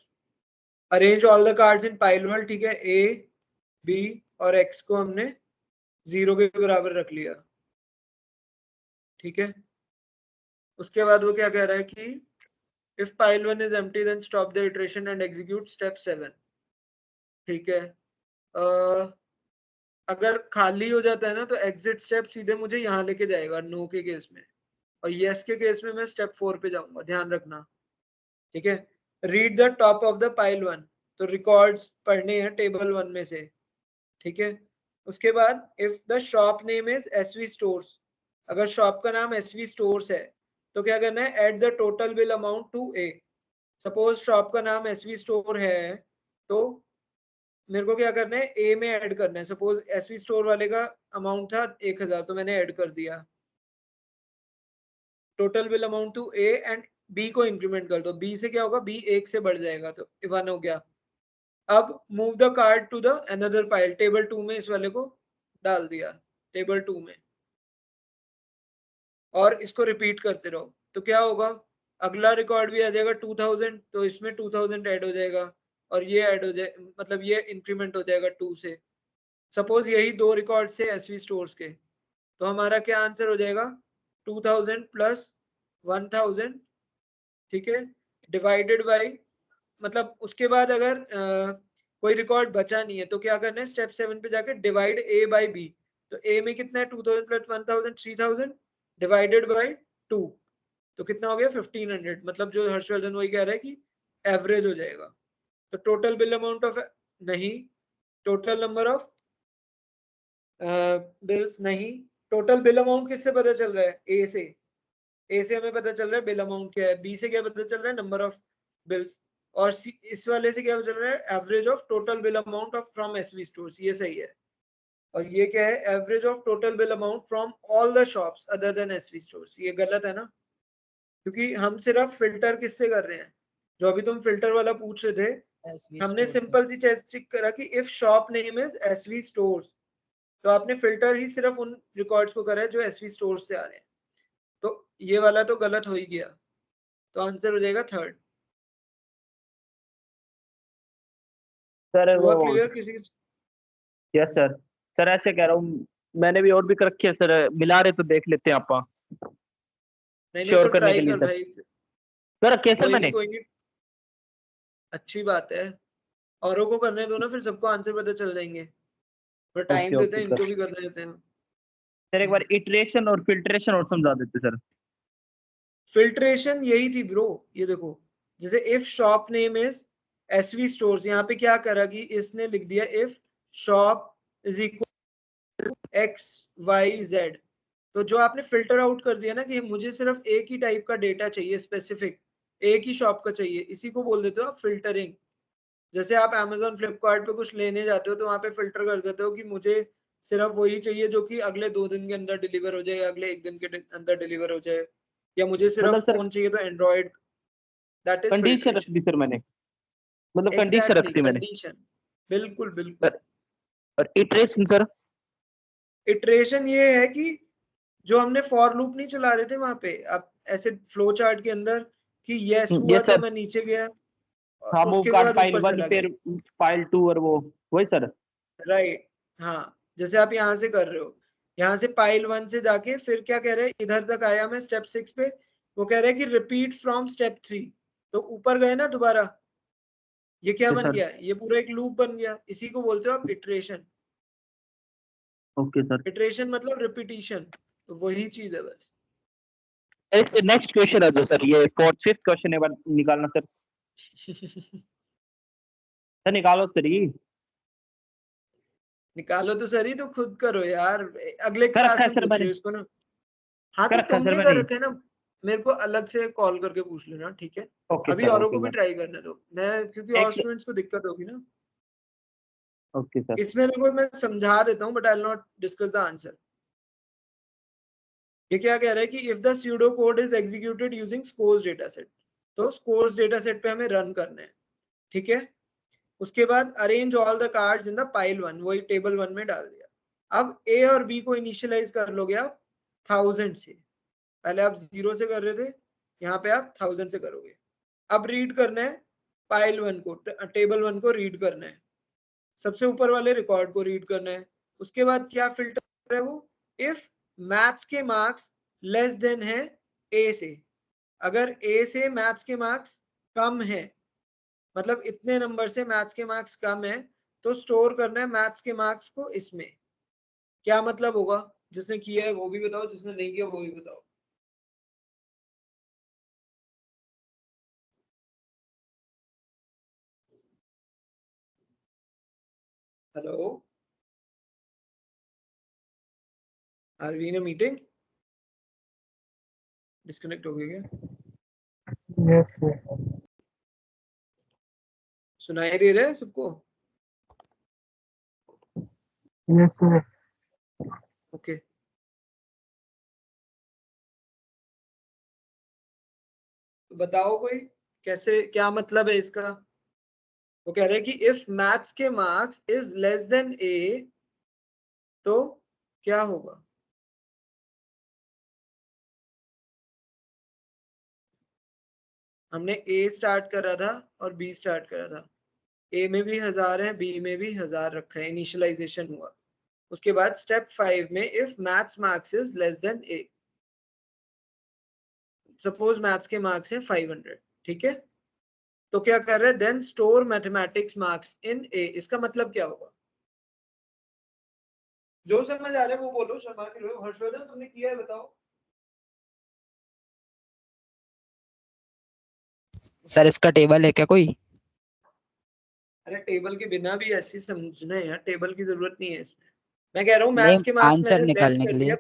Arrange all the cards in pile one. ठीक है, ए बी और एक्स को हमने 0 के बराबर रख लिया। ठीक है, उसके बाद वो क्या कह रहा है कि if pile one is empty then stop the iteration and execute step 7। ठीक है, अगर खाली हो जाता है ना तो एग्जिट स्टेप सीधे मुझे यहाँ लेके जाएगा नो के केस में, और यस के केस में मैं स्टेप 4 पे जाऊंगा, ध्यान रखना। ठीक है, read the top of the pile one. तो रिकॉर्ड्स पढ़ने हैं टेबल वन में से। ठीक है, उसके बाद if the shop name is SV stores, अगर शॉप का नाम एसवी स्टोर्स है तो क्या करना है, add the total bill amount to A. Suppose shop का नाम एसवी स्टोर है, तो मेरे को क्या करना है, ए में ऐड करना है। सपोज एसवी स्टोर वाले का अमाउंट था 1000, तो मैंने ऐड कर दिया total bill amount to A, and B को इंक्रीमेंट कर दो। बी से क्या होगा, बी 1 से बढ़ जाएगा, तो 1 हो गया। अब move the card to the another pile, table 2 में इस वाले को डाल दिया, टेबल 2 में, और इसको रिपीट करते रहो। तो क्या होगा, अगला रिकॉर्ड भी आ जाएगा 2000, तो इसमें 2000 ऐड हो जाएगा, और ये ऐड हो जाए, मतलब ये इंक्रीमेंट हो जाएगा 2 से। सपोज यही 2 रिकॉर्ड से एसवी स्टोर्स के, तो हमारा क्या आंसर हो जाएगा, 2000 प्लस 1000। ठीक है, डिवाइडेड बाई, मतलब उसके बाद अगर कोई रिकॉर्ड बचा नहीं है तो क्या करना है, स्टेप 7 पे जाके डिवाइड ए बाई बी। तो ए में कितना है, 2000 प्लस 1000, 3000 डिवाइडेड बाई 2, तो कितना हो गया, 1500। मतलब जो हर्षवर्धन वही कह रहा है कि एवरेज हो जाएगा। तो टोटल बिल अमाउंट ऑफ, नहीं, टोटल नंबर ऑफ बिल्स नहीं, टोटल बिल अमाउंट किससे पता चल रहा है, ए से। ए से हमें पता चल रहा है बिल अमाउंट क्या है, बी से क्या पता चल रहा है, नंबर ऑफ बिल्स, और इस वाले से क्या चल रहा है, average of total bill amount of from SV stores. ये सही है। और ये क्या है, average of total bill amount from all the shops other than SV stores. ये गलत है ना, क्योंकि हम सिर्फ फिल्टर किससे कर रहे हैं, जो अभी तुम फिल्टर वाला पूछ रहे थे, एसवी हमने स्टोर से। सिंपल सी चेक करा कि if shop name is SV stores, तो आपने फिल्टर ही सिर्फ उन रिकॉर्ड्स को करा है जो एसवी स्टोर्स से आ रहे हैं। तो ये वाला तो गलत हो ही गया, तो आंसर हो जाएगा थर्ड। सर हुआ वो क्लियर किसी की? Yes sir. सर ऐसे कह रहा हूँ, मैंने भी और भी कर रखी है सर, मिला रहे तो देख लेते हैं आप, नहीं नहीं, श्योर तो करने के ट्राई लिए कर सर। भाई। कर रखी है सर कोई नहीं मैंने। कोई नहीं, अच्छी बात है। औरों को करने दो ना, फिर सबको आंसर पता चल जाएंगे। पर टाइम ओके देते ओके हैं, सर। इनको भी करने देते हैं। सर एक बार इटरेशन और फिल्ट्रेशन और समझा देते सर। फिल्ट्रेशन यही थी ब्रो, ये देखो, जैसे if shop name is SV stores, यहाँ पे क्या करा कि इसने लिख दिया if shop is equal X Y Z. तो जो आपने फिल्टर आउट कर दिया ना कि मुझे सिर्फ एक ही टाइप का डेटा चाहिए, स्पेसिफिक एक ही शॉप का चाहिए, इसी को बोल देते हो आप फिल्टरिंग। जैसे आप Amazon फ्लिपकार्ट पे कुछ लेने जाते हो तो वहां पे फिल्टर कर देते हो कि मुझे सिर्फ वही चाहिए जो कि अगले 2 दिन के अंदर डिलीवर हो जाए, अगले 1 दिन के अंदर डिलीवर हो जाए, या मुझे मतलब सिर्फ सर फोन चाहिए तो एंड्रॉइड। दैट इज कंडीशन रख फिल्ट्रेशन। दी सर मैंने, मतलब कंडीशन एग्जैक्टली रखती मैंने। कंडीशन, बिल्कुल बिल्कुल। सर और इटरेशन सर। इटरेशन ये है कि जो हमने फॉर लूप नहीं चला रहे थे वहां पे, आप ऐसे फ्लो चार्ट के अंदर कि यस हुआ यस तो सर। मैं नीचे गया, और हाँ मूव उसके कार्ड बाद फाइल ऊपर 1 चला गया। फिर फाइल 2 और वो वही सर। राइट, हाँ, जैसे आप यहाँ से कर रहे हो, यहाँ से पाइल 1 से जाके फिर क्या कह रहे हैं, इधर तक आया मैं स्टेप 6 पे, वो कह रहे हैं कि रिपीट फ्रॉम स्टेप 3, तो ऊपर गए ना दोबारा। ये क्या ओके बन सर। गया, ये पूरा एक लूप बन गया, इसी को बोलते हो आप इटरेशन। Okay sir. इटरेशन मतलब रिपीटिशन, तो वही चीज है बस। नेक्स्ट क्वेश्चन है जो सर, ये फोर्थ फिफ्थ क्वेश्चन एक बार निकालना सर। सर निकालो सर ये। निकालो तो सही, तो खुद करो यार, अगले कर रखा क्लास है में सर मैंने। पूछियो इसको ना। हाँ कर तो रखा है सर तुमने कर मैंने। रखे ना, मेरे को अलग से कॉल करके पूछ लेना, ठीक है? ओके अभी सर औरों ओके को भी सर। ट्राई करने दो, मैं क्योंकि और एक स्टूडेंट्स को दिक्कत होगी ना। Okay sir. इसमें देखो मैं समझा देता हूँ, but I will not discuss the answer. ये क्या कह रहा है कि if the pseudo code is executed using scores data set, तो स्कोर्स डेटा सेट पे हमें रन करना है, ठीक है? उसके बाद arrange all the cards in the pile 1, वही टेबल 1 में डाल दिया। अब ए और बी को इनिशियलाइज कर लोगे आप 1000 से, पहले आप 0 से कर रहे थे, यहाँ पे आप 1000 से करोगे। अब रीड करना है पाइल 1 को, टेबल 1 को रीड करना है, सबसे ऊपर वाले रिकॉर्ड को रीड करना है। उसके बाद क्या फिल्टर है वो, इफ मैथ्स के मार्क्स लेस देन है ए से, अगर ए से मैथ्स के मार्क्स कम है, मतलब इतने नंबर से मैथ्स के मार्क्स कम है, तो स्टोर करना है मैथ्स के मार्क्स को इसमें। क्या मतलब होगा, जिसने किया है वो भी बताओ, जिसने नहीं किया वो भी बताओ। Hello, are we in a meeting? Disconnect हो गया क्या? Yes sir. सुनाई दे रहा है सबको? Yes sir. ओके, तो बताओ कोई, कैसे, क्या मतलब है इसका? वो कह रहे हैं कि इफ मैथ्स के मार्क्स इज लेस देन ए, तो क्या होगा? हमने ए स्टार्ट करा था और बी स्टार्ट करा था, ए में भी 1000 है, बी में भी 1000 रखा है, इनिशियलाइजेशन हुआ। उसके बाद स्टेप 5 में if maths marks is less than A, suppose maths के मार्क्स है 500, ठीक है? तो क्या कर रहे हैं, then store mathematics marks in A, इसका मतलब क्या होगा? जो समझ आ रहा है वो बोलो, शर्मा के लो। हर्षवर्धन तुमने किया है, बताओ। सर इसका टेबल है क्या कोई? अरे टेबल के बिना भी ऐसी समझना है यार, टेबल की जरूरत नहीं है इसमें। मैं कह रहा हूँ नहीं, मैथ्स के मार्क्स आंसर मैंने लेफ्ट निकालने के कर लिए। दिया।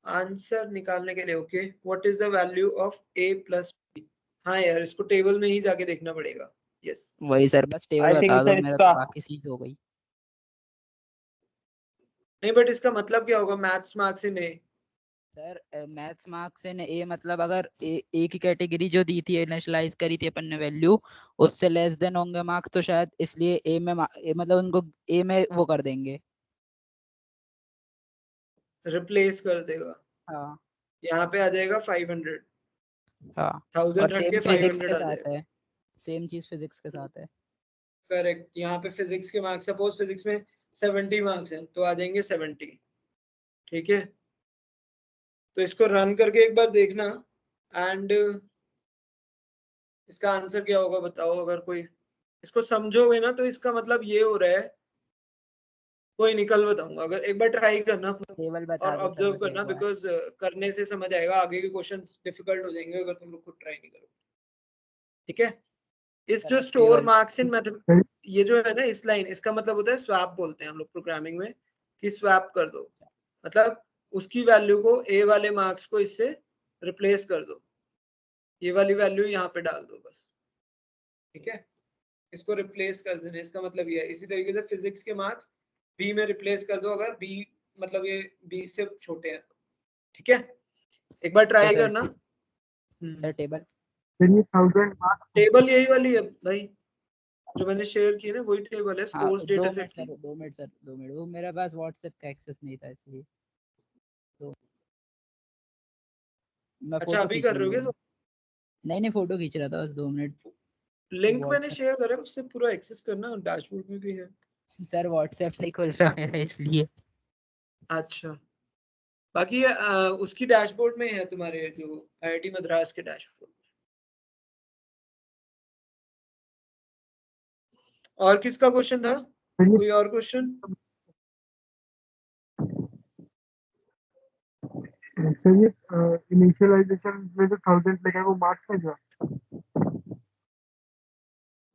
आंसर निकालने के लिए, okay, what is the value of A plus B? हाँ यार, इसको टेबल में ही जाके देखना पड़ेगा। यस, वही सर, बस टेबल आई थिंक बता दो, सर मेरा तो इसका बाकी चीज हो गई। नहीं बट इसका मतलब क्या होगा maths marks in A? Sir maths marks in A मतलब अगर ए की कैटेगरी जो दी थी इनिशियलाइज करी थी अपन ने वैल्यू उससे लेस देन होंगे मार्क्स, तो शायद इसलिए ए में मतलब उनको ए में वो कर देंगे। रिप्लेस कर देगा। हाँ यहाँ पे आ जाएगा 500, हाँ। 1000 और रख सेम के फिजिक्स 500 के आ साथ जाएगा। है, सेम चीज फिजिक्स के साथ है। करेक्ट। यहाँ पे फिजिक्स के मार्क्स, सपोज फिजिक्स में 70 मार्क्स हैं तो आ जाएंगे 70। ठीक है, तो इसको रन करके एक बार देखना एंड इसका आंसर क्या होगा बताओ। अगर कोई इसको समझोगे ना तो इसका मतलब ये हो रहा है, कोई निकल बताऊंगा। अगर एक बार ट्राई करना टेबल और बता दो सर ऑब्जर्व मुझे एक करना, बार। बिकॉज करने से समझ आएगा, आगे के क्वेश्चन डिफिकल्ट हो जाएंगे अगर तुम लोग खुद ट्राई नहीं करोगे। ठीक है, इस सर जो आप store table marks in math, ये जो है ना इस लाइन, इसका मतलब होता है स्वैप बोलते हैं हम लोग प्रोग्रामिंग में, कि स्वैप कर दो। मतलब उसकी वैल्यू को, ए वाले मार्क्स को इससे रिप्लेस कर दो, ये वाली वैल्यू यहाँ पे डाल दो बस। ठीक है, इसको रिप्लेस कर देना, इसका मतलब ये है। इसी तरीके से फिजिक्स के मार्क्स बी में रिप्लेस कर दो, अगर बी मतलब ये बी से छोटे हैं तो। ठीक है, एक बार ट्राई सर करना। सर टेबल फिर ये 1000 मार्क्स टेबल यही वाली है भाई, जो मैंने शेयर की है ना, वही टेबल है हाँ scores 2 data minute set sir, की। 2 मिनट सर, 2 मिनट, वो मेरे पास व्हाट्सएप का एक्सेस नहीं था इसलिए। तो मैं अच्छा फोटो अभी खींच कर रहे हो लूंगा। क्या? नहीं नहीं फोटो खींच रहा था बस, 2 मिनट। लिंक मैंने व्हाट्सएप शेयर करा है, उससे पूरा एक्सेस करना, डैशबोर्ड में भी है। सर व्हाट्सएप नहीं खुल रहा है इसलिए। अच्छा, बाकी ये उसकी डैशबोर्ड में है, तुम्हारे जो आईआईटी मद्रास के डैशबोर्ड। और किसका क्वेश्चन था? फिर ये कोई और क्वेश्चन? सर ये इनिशियलाइजेशन में जो 1000 लिखा है वो मार्क्स है क्या?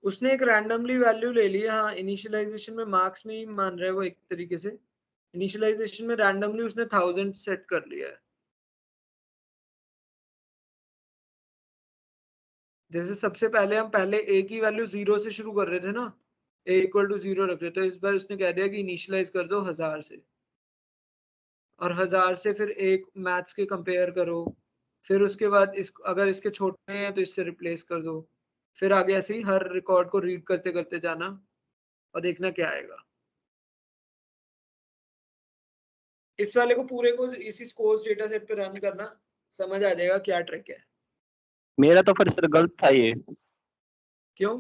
उसने एक रैंडमली वैल्यू ले ली है। हाँ, इनिशियलाइजेशन में मार्क्स में ही मान रहा है वो एक तरीके से। इनिशियलाइजेशन में रैंडमली उसने 1000 सेट कर लिया है। जैसे सबसे पहले हम पहले ए की वैल्यू 0 से शुरू कर रहे थे ना, ए इक्वल टू 0 रख रहे, तो इस बार उसने कह दिया कि इनिशियलाइज कर दो 1000 से, और 1000 से फिर एक मैथ्स के कंपेयर करो, फिर उसके बाद इस अगर इसके छोटे हैं तो इससे रिप्लेस कर दो, फिर आगे ऐसे ही हर रिकॉर्ड को रीड करते करते जाना और देखना क्या आएगा। इस वाले को पूरे को इसी स्कोर्स डेटा सेट पे रन करना, समझ आ जाएगा क्या ट्रिक है। मेरा तो फिर सर गलत था ये, क्यों?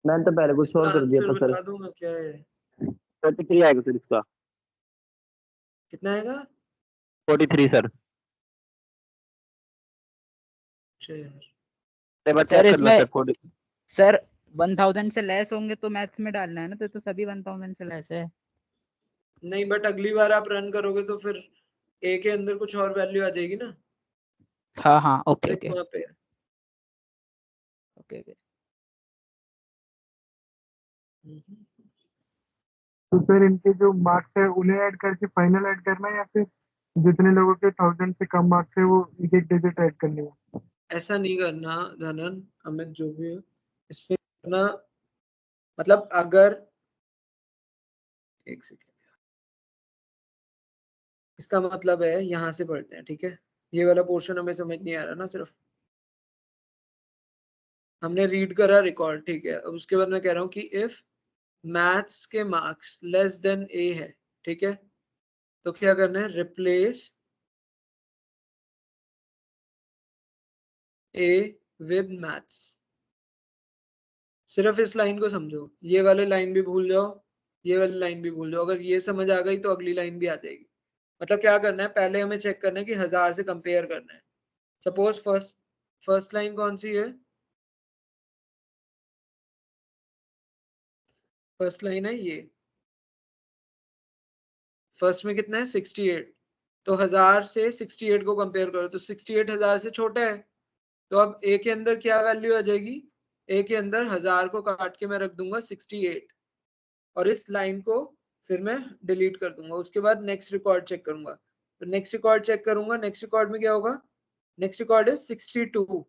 मैंने तो पहले कुछ इसका और कर दिया आंसर था सर। बता दूंगा क्या है। 43 आएगा सर इसका। कितना आएगा? 43 सर। अच्छा यार, एक बार सर चेक करना इसमें सर 40। सर 1000 से लेस होंगे तो मैथ्स में डालना है ना, तो सभी 1000 से लेस है। नहीं बट अगली बार आप रन करोगे तो फिर ए के अंदर कुछ और वैल्यू आ जाएगी ना। हाँ हाँ ओके ट्रिक ओके वहां पे है। Okay okay. तो सर इनके जो मार्क्स है उन्हें ऐड करके फाइनल ऐड करना है, या फिर जितने लोगों के 1000 से कम मार्क्स है वो एक एक डिजिट ऐड करनी है? ऐसा नहीं करना धनन, अमित, जो भी है इस पे करना। मतलब अगर, एक सेकेंड, इसका मतलब है यहां से पढ़ते हैं। ठीक है, ये वाला पोर्शन हमें समझ नहीं आ रहा ना, सिर्फ हमने रीड करा रिकॉर्ड। ठीक है, अब उसके बाद मैं कह रहा हूँ कि इफ मैथ्स के मार्क्स लेस देन ए है, ठीक है, तो क्या करना है, रिप्लेस ए विद मैथ्स। सिर्फ इस लाइन को समझो, ये वाले लाइन भी भूल जाओ, ये वाली लाइन भी भूल जाओ। अगर ये समझ आ गई तो अगली लाइन भी आ जाएगी। मतलब क्या करना है, पहले हमें चेक करना है कि 1000 से कंपेयर करना है। सपोज फर्स्ट लाइन कौन सी है? फर्स्ट लाइन है ये, फर्स्ट में कितना है 68, तो 1000 से 68 को कंपेयर करो तो 68 1000 से छोटा है। तो अब ए के अंदर क्या वैल्यू आ जाएगी, ए के अंदर 1000 को काट के मैं रख दूंगा 68, और इस लाइन को फिर मैं डिलीट कर दूंगा। उसके बाद नेक्स्ट रिकॉर्ड चेक करूंगा, तो नेक्स्ट रिकॉर्ड चेक करूंगा, नेक्स्ट रिकॉर्ड में क्या होगा, नेक्स्ट रिकॉर्ड है 62।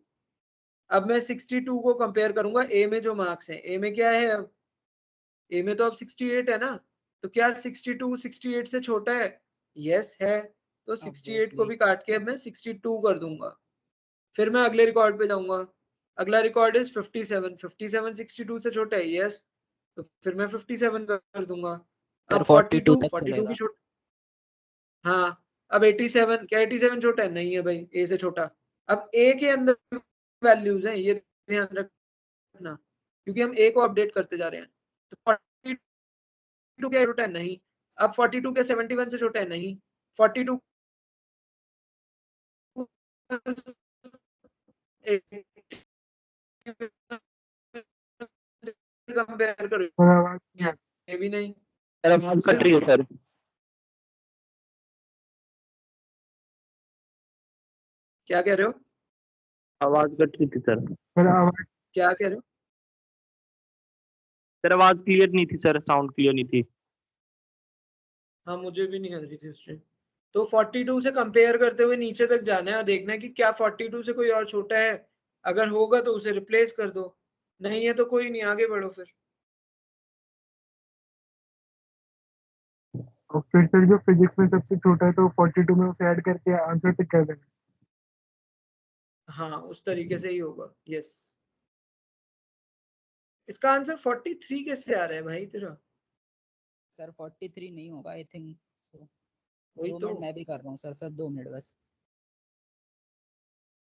अब मैं 62 को कंपेयर करूंगा ए में जो मार्क्स है, ए में क्या है, अब ए में तो अब 68 है ना, तो क्या 62 68 से छोटा है? यस है। तो 68 को Obviously. भी काट के अब मैं 62 कर दूंगा। फिर मैं अगले रिकॉर्ड पे जाऊंगा। अगला रिकॉर्ड इज 57 57 62 से छोटा है? यस। तो फिर मैं 57 कर दूंगा। सर अब 42 तक 42 चलेगा। भी छोटा। हाँ, अब 87 क्या 87 छोटा है? नहीं है भाई, ए से छोटा। अब ए के अंदर वैल्यूज हैं, ये ध्यान रखना, क्योंकि हम ए को अपडेट करते जा रहे हैं। तो 42 क्या छोटा है? नहीं। अब 42 क्या 71 से छोटा है? नहीं। 42 कंपेयर करो, सर आवाज नहीं आ रही। ये भी नहीं। सर आवाज कट रही है सर। क्या कह रहे हो? आवाज कट रही थी सर। सर आवाज क्या कह रहे हो? सर आवाज क्लियर नहीं थी सर, साउंड क्लियर नहीं थी। हाँ, मुझे भी नहीं आ रही थी उस टाइम। तो 42 से कंपेयर करते हुए नीचे तक जाना है और देखना है कि क्या 42 से कोई और छोटा है। अगर होगा तो उसे रिप्लेस कर दो, नहीं है तो कोई नहीं, आगे बढ़ो फिर। और फिर सर जो फिजिक्स में सबसे छोटा है तो 42 में उसे ऐड करके आंसर टिक कर देना। हाँ, उस तरीके से ही होगा। यस। इसका आंसर 43 कैसे आ रहा है भाई तेरा? सर 43 नहीं होगा आई थिंक सो। वही 2 तो। मिनट मैं भी कर रहा हूँ सर 2 मिनट बस।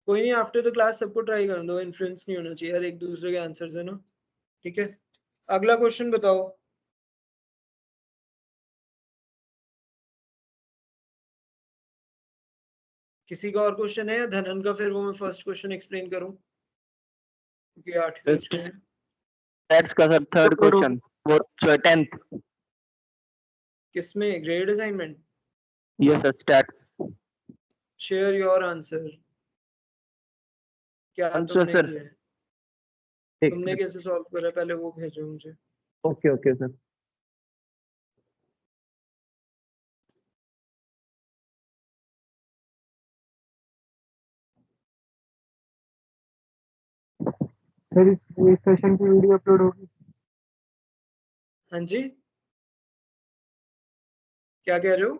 कोई नहीं, आफ्टर द क्लास सबको ट्राई करने दो, इन्फ्लुएंस नहीं होना चाहिए यार एक दूसरे के आंसर्स है ना। ठीक है, अगला क्वेश्चन बताओ। किसी का और क्वेश्चन है या धनन का फिर वो मैं फर्स्ट क्वेश्चन एक्सप्लेन करूं, क्योंकि 8 बज गए हैं। स्टैट्स का सर थर्ड क्वेश्चन, वो 10th। किसमें? Grade assignment? Yes sir, stats. Share your answer. क्या आंसर तुमने सर किया है? एक तुमने कैसे सॉल्व करा, पहले वो भेजो मुझे। Okay okay sir. सर इस सेशन की वीडियो अपलोड होगी? हाँ जी, क्या कह रहे हो?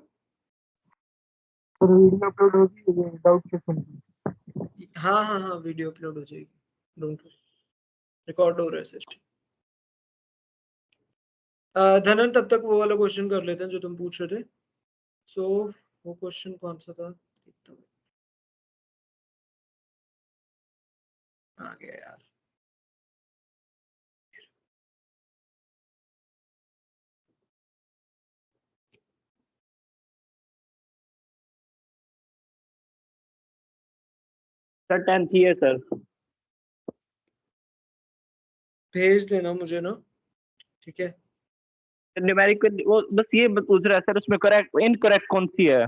सर वीडियो अपलोड होगी डाउट सेशन की? हाँ हाँ हाँ, वीडियो अपलोड हो जाएगी, डोंट वरी, रिकॉर्ड हो रहा है सिस्टम। धनन तब तक वो वाला क्वेश्चन कर लेते हैं जो तुम पूछ रहे थे। सो वो क्वेश्चन कौन सा था, देखता हूँ। आ गया यार। सर 10th ही है सर। भेज देना मुझे ना, ठीक है। न्यूमेरिकल वो बस ये पूछ रहा है सर, उसमें करेक्ट इनकरेक्ट कौन सी है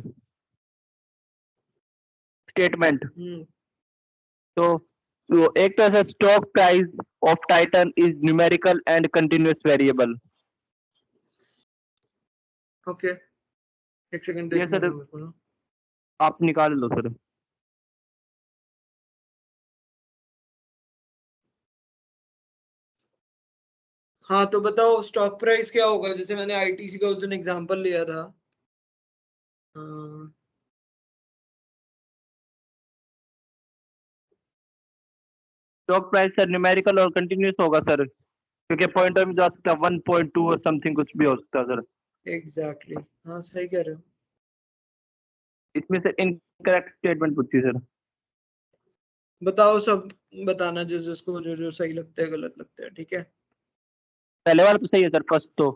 स्टेटमेंट। तो वो एक तो है stock price of Titan is numerical and continuous variable. Okay, एक सेकंड ये देखने सर दो मेरे को ना। आप निकाल लो सर। हाँ तो बताओ स्टॉक प्राइस क्या होगा, जैसे मैंने आईटीसी का उस दिन एग्जांपल लिया था। स्टॉक प्राइस सर न्यूमेरिकल और कंटिन्यूअस होगा सर, क्योंकि पॉइंटर में जा सकता है 1.2 और समथिंग कुछ भी हो सकता है सर। एग्जैक्टली, हाँ सही कह रहे हो। इसमें से इनकरेक्ट स्टेटमेंट पूछी सर। बताओ सब, बताना जिस जिसको जो जो सही लगता है गलत लगता है, ठीक है। पहले वाला तो सही है सर, फर्स्ट तो।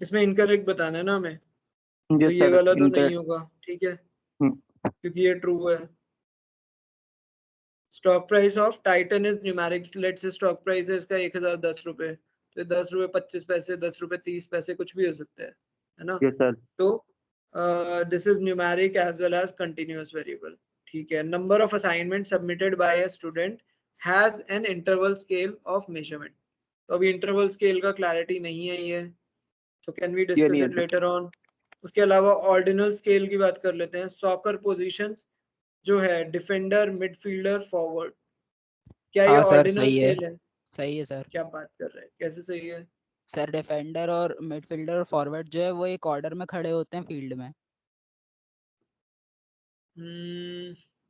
इसमें इनकरेक्ट बताना है ना हमें, तो यस ये सर वाला तो नहीं इनकरेक्ट। होगा, ठीक है, क्योंकि ये ट्रू है। Stock price of Titan is numeric, let's say stock price है इसका 1010 रुपए, तो 10 रुपए 25 पैसे, 10 रुपए 30 पैसे, कुछ भी हो सकता है ना। Yes sir. तो this is numeric as well as continuous variable, ठीक है। Number of assignment submitted by a student has an interval scale of measurement. तो अभी इंटरवल स्केल का क्लैरिटी नहीं है ये, तो कैन वी ये डिस्कस नहीं है इट सर। Later on. उसके अलावा ऑर्डिनल स्केल की बात कर लेते हैं। सॉकर पोजीशंस जो है डिफेंडर, मिडफील्डर, फॉरवर्ड, क्या ये हाँ सर ऑर्डिनल सही है, स्केल है? सही है सर। क्या बात कर रहे हैं, कैसे सही है? सर डिफेंडर और मिडफील्डर और फॉरवर्ड जो है वो एक ऑर्डर में खड़े होते हैं फील्ड में।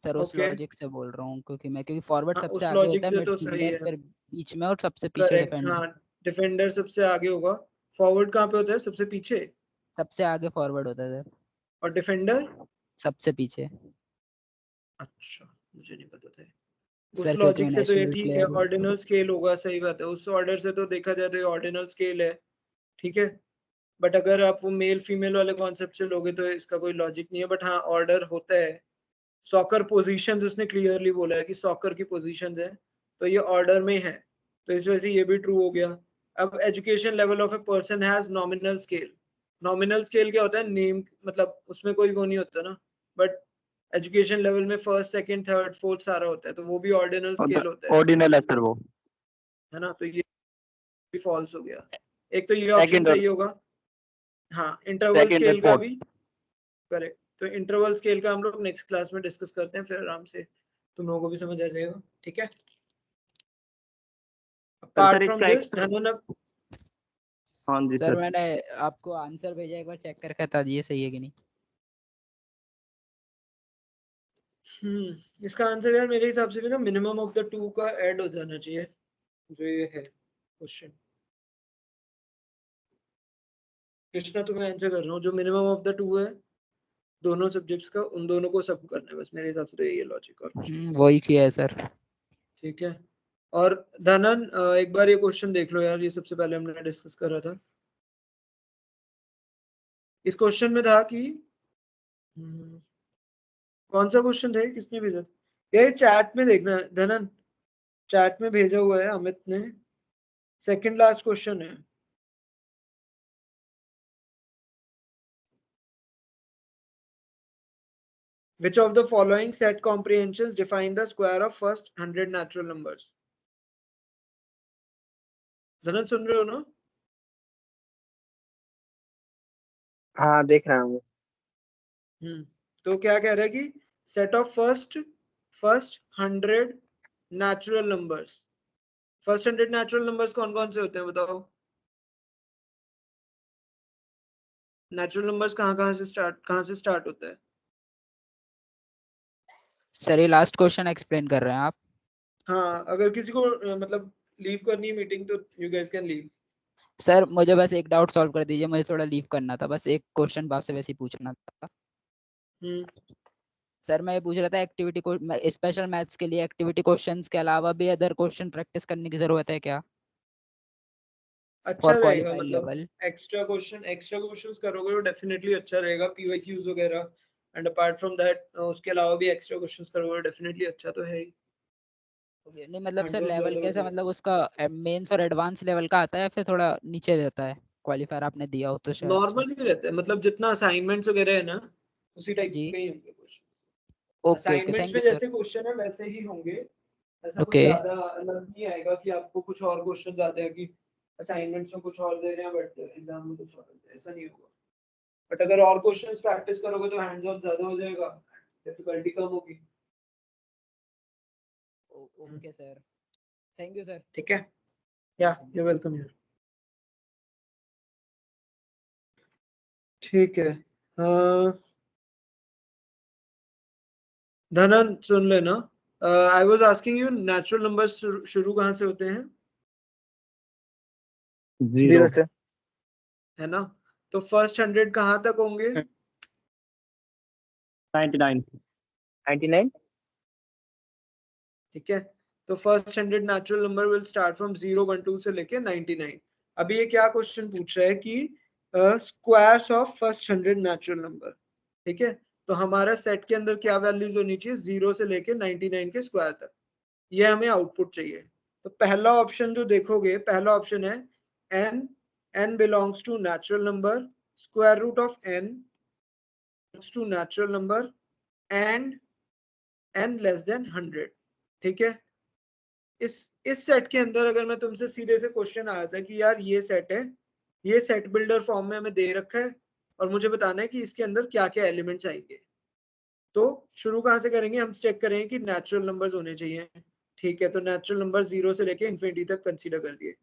सर उस ओके, लॉजिक से बोल रहा हूँ क्योंकि फॉरवर्ड हाँ सबसे उस आगे लॉजिक होता है, से तो सही मिडफील्डर है, फिर बीच में और सबसे पीछे करेक्ट। डिफेंडर। हाँ, डिफेंडर सबसे आगे होगा, फॉरवर्ड कहाँ पे होता है? सबसे पीछे। सबसे आगे फॉरवर्ड होता है सर, और डिफेंडर सबसे पीछे। अच्छा, मुझे नहीं पता था। उस सर क्योंकि लॉजिक मैं से तो ये नेशनल ठीक है, प्लेयर हूँ। ऑर्डिनल स्केल होगा, सही बात है। उस ऑर्डर से तो देखा जाए तो ये ऑर्डिनल स्केल है, ठीक है। बट अगर आप वो मेल फीमेल वाले कॉन्सेप्ट से लोगे तो इसका कोई लॉजिक नहीं है। बट हाँ, ऑर्डर होता है। सॉकर पोजीशंस उसने क्लियरली बोला है कि सॉकर की पोजीशंस है, तो ये ऑर्डर में है, तो इस वजह से ये भी ट्रू हो गया। अब education level of a person has nominal scale. Nominal scale क्या होता है? नेम, मतलब उसमें कोई वो नहीं होता ना, बट एजुकेशन लेवल में फर्स्ट सेकंड थर्ड फोर्थ सारा होता है, तो वो भी ऑर्डिनल स्केल होता है ऑर्डिनल है सर वो। ना? तो ये भी फॉल्स हो गया। एक तो ये ऑप्शन सेकंड और सही होगा। हाँ, इंटरवल सेकंड स्केल एंड का फोर्थ। भी करेक्ट। तो इंटरवल स्केल का हम लोग नेक्स्ट क्लास में डिस्कस करते हैं, फिर आराम से तुम लोगों को भी समझ आ जाएगा, ठीक है। अपार्ट सर फ्रॉम इसका दिस धनन, अब हाँ जी सर सर। मैंने आपको आंसर भेजा, एक बार चेक करके बता दिए सही है कि नहीं। इसका आंसर यार मेरे हिसाब से भी ना मिनिमम ऑफ द टू का ऐड हो जाना चाहिए, जो ये है क्वेश्चन। कृष्णा तुम्हें आंसर कर रहा हूँ, जो मिनिमम ऑफ द टू है दोनों सब्जेक्ट्स का, उन दोनों को सब करना है बस, मेरे हिसाब से तो यही है लॉजिक, और कुछ नहीं। वही किया है सर। ठीक है। और धनन एक बार ये क्वेश्चन देख लो यार, ये सबसे पहले हमने डिस्कस करा था। इस क्वेश्चन में था कि कौन सा क्वेश्चन था, किसने भेजा था? ये चैट में देखना धनन, चैट में भेजा हुआ है अमित ने, सेकंड लास्ट क्वेश्चन है। Which of the following set comprehensions define the square of first 100 natural numbers? धनन सुन रहे हो ना? हाँ देख रहा हूँ। तो क्या कह रहा है कि set of first 100 natural numbers. First 100 natural numbers कौन कौन से होते हैं बताओ? नेचुरल नंबर्स कहाँ से स्टार्ट होता है? सर ये लास्ट क्वेश्चन एक्सप्लेन कर रहे हैं आप? हाँ, अगर किसी को मतलब लीव करनी है मीटिंग तो you guys can leave. Sir मुझे बस एक डाउट सॉल्व कर दीजिए, मुझे थोड़ा लीव करना था, बस एक क्वेश्चन आपसे वैसे ही पूछना था। सर मैं ये पूछ रहा था एक्टिविटी को, स्पेशल मैथ्स के लिए एक्टिविटी क्वेश्चंस के अलावा भी अदर क्वेश्चन प्रैक्टिस करने की जरूरत है क्या अच्छा फॉर रहेगा, क्वालिफाइड मतलब लेवल? एक्स्ट्रा क्वेश्चंस करोगे तो डेफिनेटली अच्छा रहेगा, पीवाईक्यूज वगैरह। एंड अपार्ट फ्रॉम दैट उसके अलावा भी एक्स्ट्रा क्वेश्चंस करोगे डेफिनेटली अच्छा तो है ही। नहीं मतलब सर हैंड्स ऑन लेवल ज्यादा हो कैसा, जाएगा। मतलब उसका मेंस और एडवांस लेवल का आता है फिर थोड़ा नीचे रहता है? क्वालिफायर आपने दिया हो तो शायद से। नॉर्मल ही रहता है, मतलब जितना असाइनमेंट्स वगैरह है ना, उसी टाइप जी के ही होंगे question. Okay okay, assignments thank में यू सर। जैसे क्वेश्चन है वैसे ही होंगे, ऐसा कुछ ओके ज्यादा अलग नहीं आएगा कि आपको कुछ और क्वेश्चन आते हैं कि असाइनमेंट्स में कुछ और दे रहे हैं बट एग्जाम में कुछ और दे रहे हैं, ऐसा नहीं होगा। बट अगर और क्वेश्चंस प्रैक्टिस करोगे तो हैंड्स ऑन ज्यादा हो जाएगा, डिफिकल्टी कम होगी। Okay sir, thank you sir. ठीक है, या यू वेलकम यार। ठीक है। धनन सुन लेना, I was asking you natural numbers शुरू कहाँ से होते हैं? जीरो। से। है ना? तो फर्स्ट 100 कहाँ तक होंगे? 99। 99। ठीक है, तो first 100 natural number will start from 0 1 2 से लेके 99। अभी ये क्या क्वेश्चन पूछ रहा है कि squares of first 100 natural number. ठीक है, तो हमारा सेट के अंदर क्या वैल्यूज होनी चाहिए 0 से लेके 99 के स्क्वायर तक, ये हमें आउटपुट चाहिए। तो पहला ऑप्शन जो देखोगे, पहला ऑप्शन है n belongs to natural number, square root of n to natural number and n less than 100। ठीक है, इस सेट के अंदर अगर मैं तुमसे सीधे से क्वेश्चन आया था कि यार ये सेट है, ये सेट बिल्डर फॉर्म में हमें दे रखा है और मुझे बताना है कि इसके अंदर क्या क्या एलिमेंट्स आएंगे, तो शुरू कहाँ से करेंगे? हम चेक करेंगे कि नेचुरल नंबर्स होने चाहिए। ठीक है, तो नेचुरल नंबर 0 से लेके इंफिनिटी तक कंसीडर कर दिए।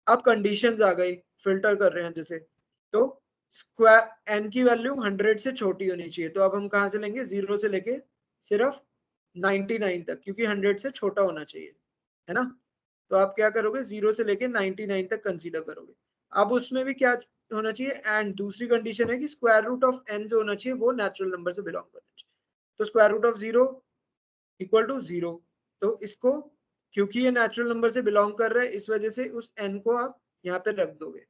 अब कंडीशंस आ गई, फिल्टर कर रहे हैं जैसे, तो स्क्वायर एन की वैल्यू 100 से छोटी होनी चाहिए। तो अब हम कहाँ से लेंगे, 0 से लेके सिर्फ 99 तक, क्योंकि 100 से छोटा होना चाहिए, है ना। तो आप क्या करोगे, 0 से लेके 99 तक कंसीडर करोगे। अब उसमें भी क्या होना चाहिए, एंड दूसरी कंडीशन है कि स्क्वायर रूट ऑफ एन जो होना चाहिए वो नेचुरल नंबर से बिलोंग करना चाहिए। तो square root of 0 equal to 0। तो इसको, क्योंकि ये नेचुरल नंबर से बिलोंग कर रहा है, इस वजह से उस n को आप यहाँ पे रख दोगे।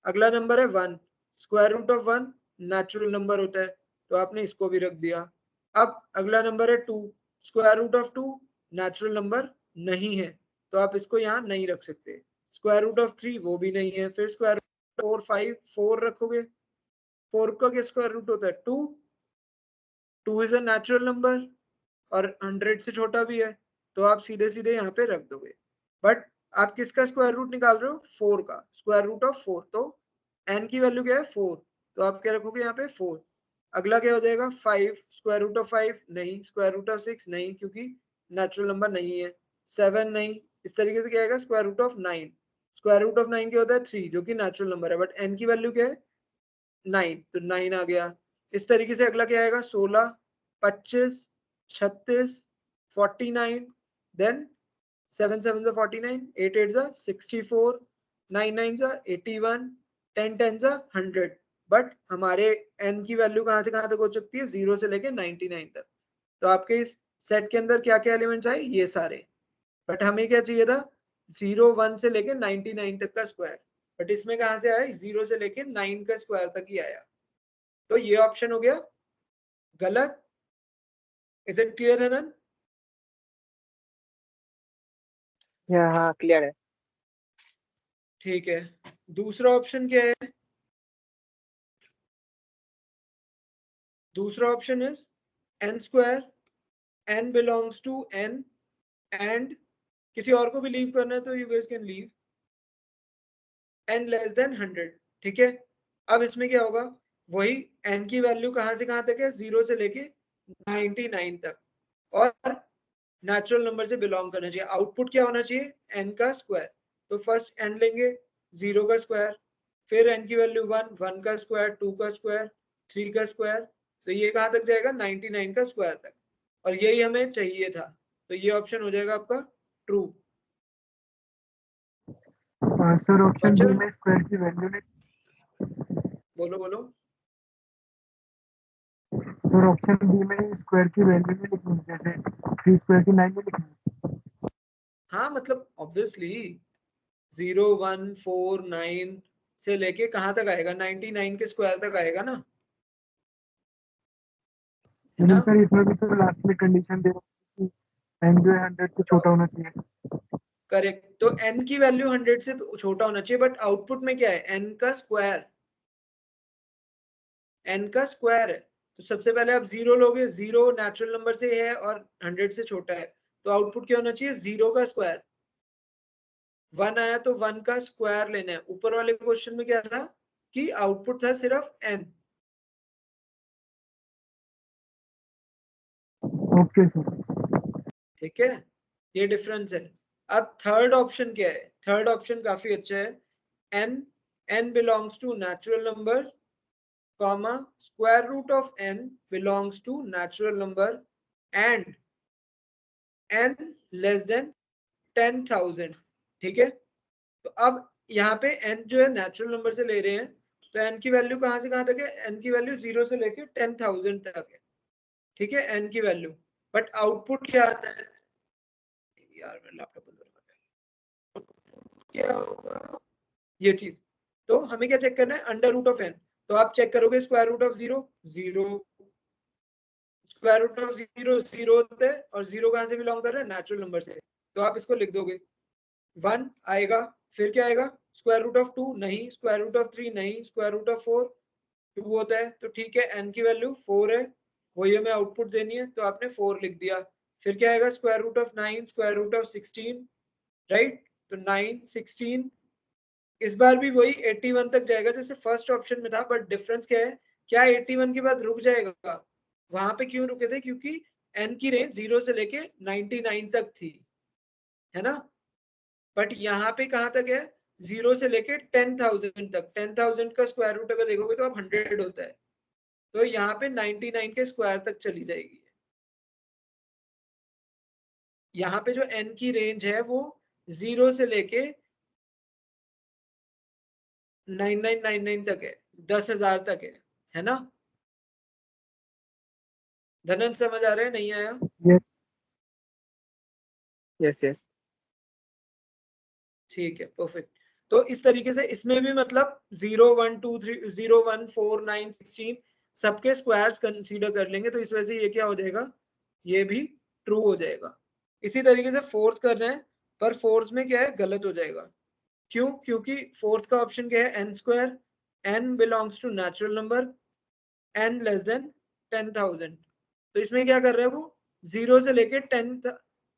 अगला नंबर है 1, square root of 1 natural number होता है, तो आपने इसको भी रख दिया। अब अगला नंबर है 2, square root of 2 natural number नहीं है, तो आप इसको यहाँ नहीं रख सकते। स्क्वायर रूट ऑफ 3 वो भी नहीं है। फिर स्क्वायर रूट 4, 5, 4 रखोगे। 4 का क्या स्क्वायर रूट होता है 2, 2 इज अ नेचुरल नंबर और 100 से छोटा भी है, तो आप सीधे सीधे यहाँ पे रख दोगे। बट आप किसका स्क्वायर रूट निकाल रहे हो, 4 का स्क्वायर रूट ऑफ 4, तो n की वैल्यू क्या है 4, तो आप क्या रखोगे यहाँ पे 4। अगला क्या हो जाएगा 5, स्क्वायर रूट ऑफ 5 नहीं, स्क्वायर रूट ऑफ 6 नहीं, क्योंकि नेचुरल नंबर नहीं है। 7 नहीं। इस तरीके से क्या आएगा, square root of 9, square root of 9 क्या होता है 3, जो कि नेचुरल नंबर है, बट n की वैल्यू क्या है 9, तो 9 आ गया। इस तरीके से अगला क्या आएगा 16, 25, 36, 49, देन 7 7 49, 8 8 64, 9 9 81, 10 10 100। बट हमारे n की वैल्यू कहाँ से कहाँ तक हो सकती है, 0 से लेके 99 तक। तो आपके इस सेट के अंदर क्या क्या एलिमेंट्स आए, ये सारे। बट हमें क्या चाहिए था, 0 1 से लेके 99 तक का स्क्वायर, बट इसमें कहाँ से आया, 0 से लेके 9 का स्क्वायर तक ही आया। तो ये ऑप्शन हो गया गलत। इज इट क्लियर है ना। हाँ क्लियर है। ठीक है, दूसरा ऑप्शन क्या है, दूसरा option is n square, n belongs to n and किसी और को भी लीव करना है तो you guys can leave, n less than 100। ठीक है, अब इसमें क्या होगा, वही n की वैल्यू कहां से कहां तक है, 0 से लेके 99 तक, और नेचुरल नंबर से बिलोंग करना चाहिए। आउटपुट क्या होना चाहिए, n का स्क्वायर। तो फर्स्ट n लेंगे, 0 का स्क्वायर, फिर n की वैल्यू 1, 1 का स्क्वायर, 2 का स्क्वायर, 3 का स्क्वायर, तो ये कहां तक जाएगा 99 का स्क्वायर तक, और यही हमें चाहिए था। तो ये ऑप्शन हो जाएगा आपका ट्रू। सर ऑप्शन अच्छा, बी में स्क्वायर की वैल्यू नहीं। बोलो बोलो। सर ऑप्शन बी में स्क्वायर की वैल्यू नहीं लिखनी, जैसे 3 स्क्वायर की 9 नहीं लिखनी। हाँ मतलब ऑब्वियसली 0 1 4 9 से लेके कहां तक आएगा, 99 के स्क्वायर तक आएगा ना, है लेकिन ना। सर इसमें भी तो लास्ट में कंडीशन दे रहा है कि n जो है 100 से छोटा होना चाहिए। करेक्ट, तो n की वैल्यू 100 से छोटा होना चाहिए, बट आउटपुट में क्या है, n का स्क्वायर, n का स्क्वायर है। तो सबसे पहले आप 0 लोगे, 0 नेचुरल नंबर से है और 100 से छोटा है, तो आउटपुट क्या होना चाहिए, 0 का स्क्वायर। 1 आया तो 1 का स्क्वायर लेना है। ऊपर वाले क्वेश्चन में क्या था कि आउटपुट था सिर्फ n। Okay sir. ठीक है, ये डिफरेंस है। अब थर्ड ऑप्शन क्या है, थर्ड ऑप्शन काफी अच्छा है। n belongs to natural number, comma square root of n belongs to natural number, and n less than 10,000। ठीक है, तो अब यहाँ पे n जो है नेचुरल नंबर से ले रहे हैं, तो n की वैल्यू कहां से कहां तक है, n की वैल्यू 0 से लेके 10,000 तक है। ठीक है, n की वैल्यू, बट आउटपुट क्या आता है, यार मेरा लैपटॉप बंद हो रहा है। क्या होगा ये चीज, तो हमें क्या चेक करना है, अंडर रूट ऑफ n। तो आप चेक करोगे square root of 0 0, square root of 0 0 होता है, और 0 कहां से बिलोंग कर रहा है, नेचुरल नंबर से, तो आप इसको लिख दोगे। 1 आएगा, फिर क्या आएगा, स्क्वायर रूट ऑफ 2 नहीं, स्क्वायर रूट ऑफ 3 नहीं, स्क्वायर रूट ऑफ 4 2 होता है, तो ठीक है n की वैल्यू 4 है, वही हमें आउटपुट देनी है, तो आपने 4 लिख दिया। फिर क्या आएगा, square root of 9, square root of 16, right, तो 9 16, इस बार भी वही 81 तक जाएगा जैसे फर्स्ट ऑप्शन में था, बट डिफरेंस क्या है, क्या 81 के बाद रुक जाएगा, वहां पे क्यों रुके थे, क्योंकि n की रेंज 0 से लेके 99 तक थी, है ना। बट यहाँ पे कहां तक है, 0 से लेके 10,000 तक, 10,000 का स्क्वायर रूट अगर देखोगे तो आप 100 होता है, तो यहाँ पे 99 के स्क्वायर तक चली जाएगी। यहाँ पे जो n की रेंज है वो 0 से लेके 9999 तक है, 10,000 तक है ना? धनन समझ आ रहा है, नहीं आया? Yes yes. ठीक है, परफेक्ट। तो इस तरीके से इसमें भी मतलब 0 1 2 3 0 1 4 9 16 सबके स्क्वायर्स कंसीडर कर लेंगे, तो इस वजह से ये क्या हो जाएगा, ये भी ट्रू हो जाएगा। इसी तरीके से फोर्थ कर रहे हैं, पर फोर्थ में क्या है, गलत हो जाएगा। क्यों? क्योंकि फोर्थ का ऑप्शन क्या है, n square, n belongs to natural number, n less than 10,000। तो इसमें क्या कर रहा है वो, 0 से लेके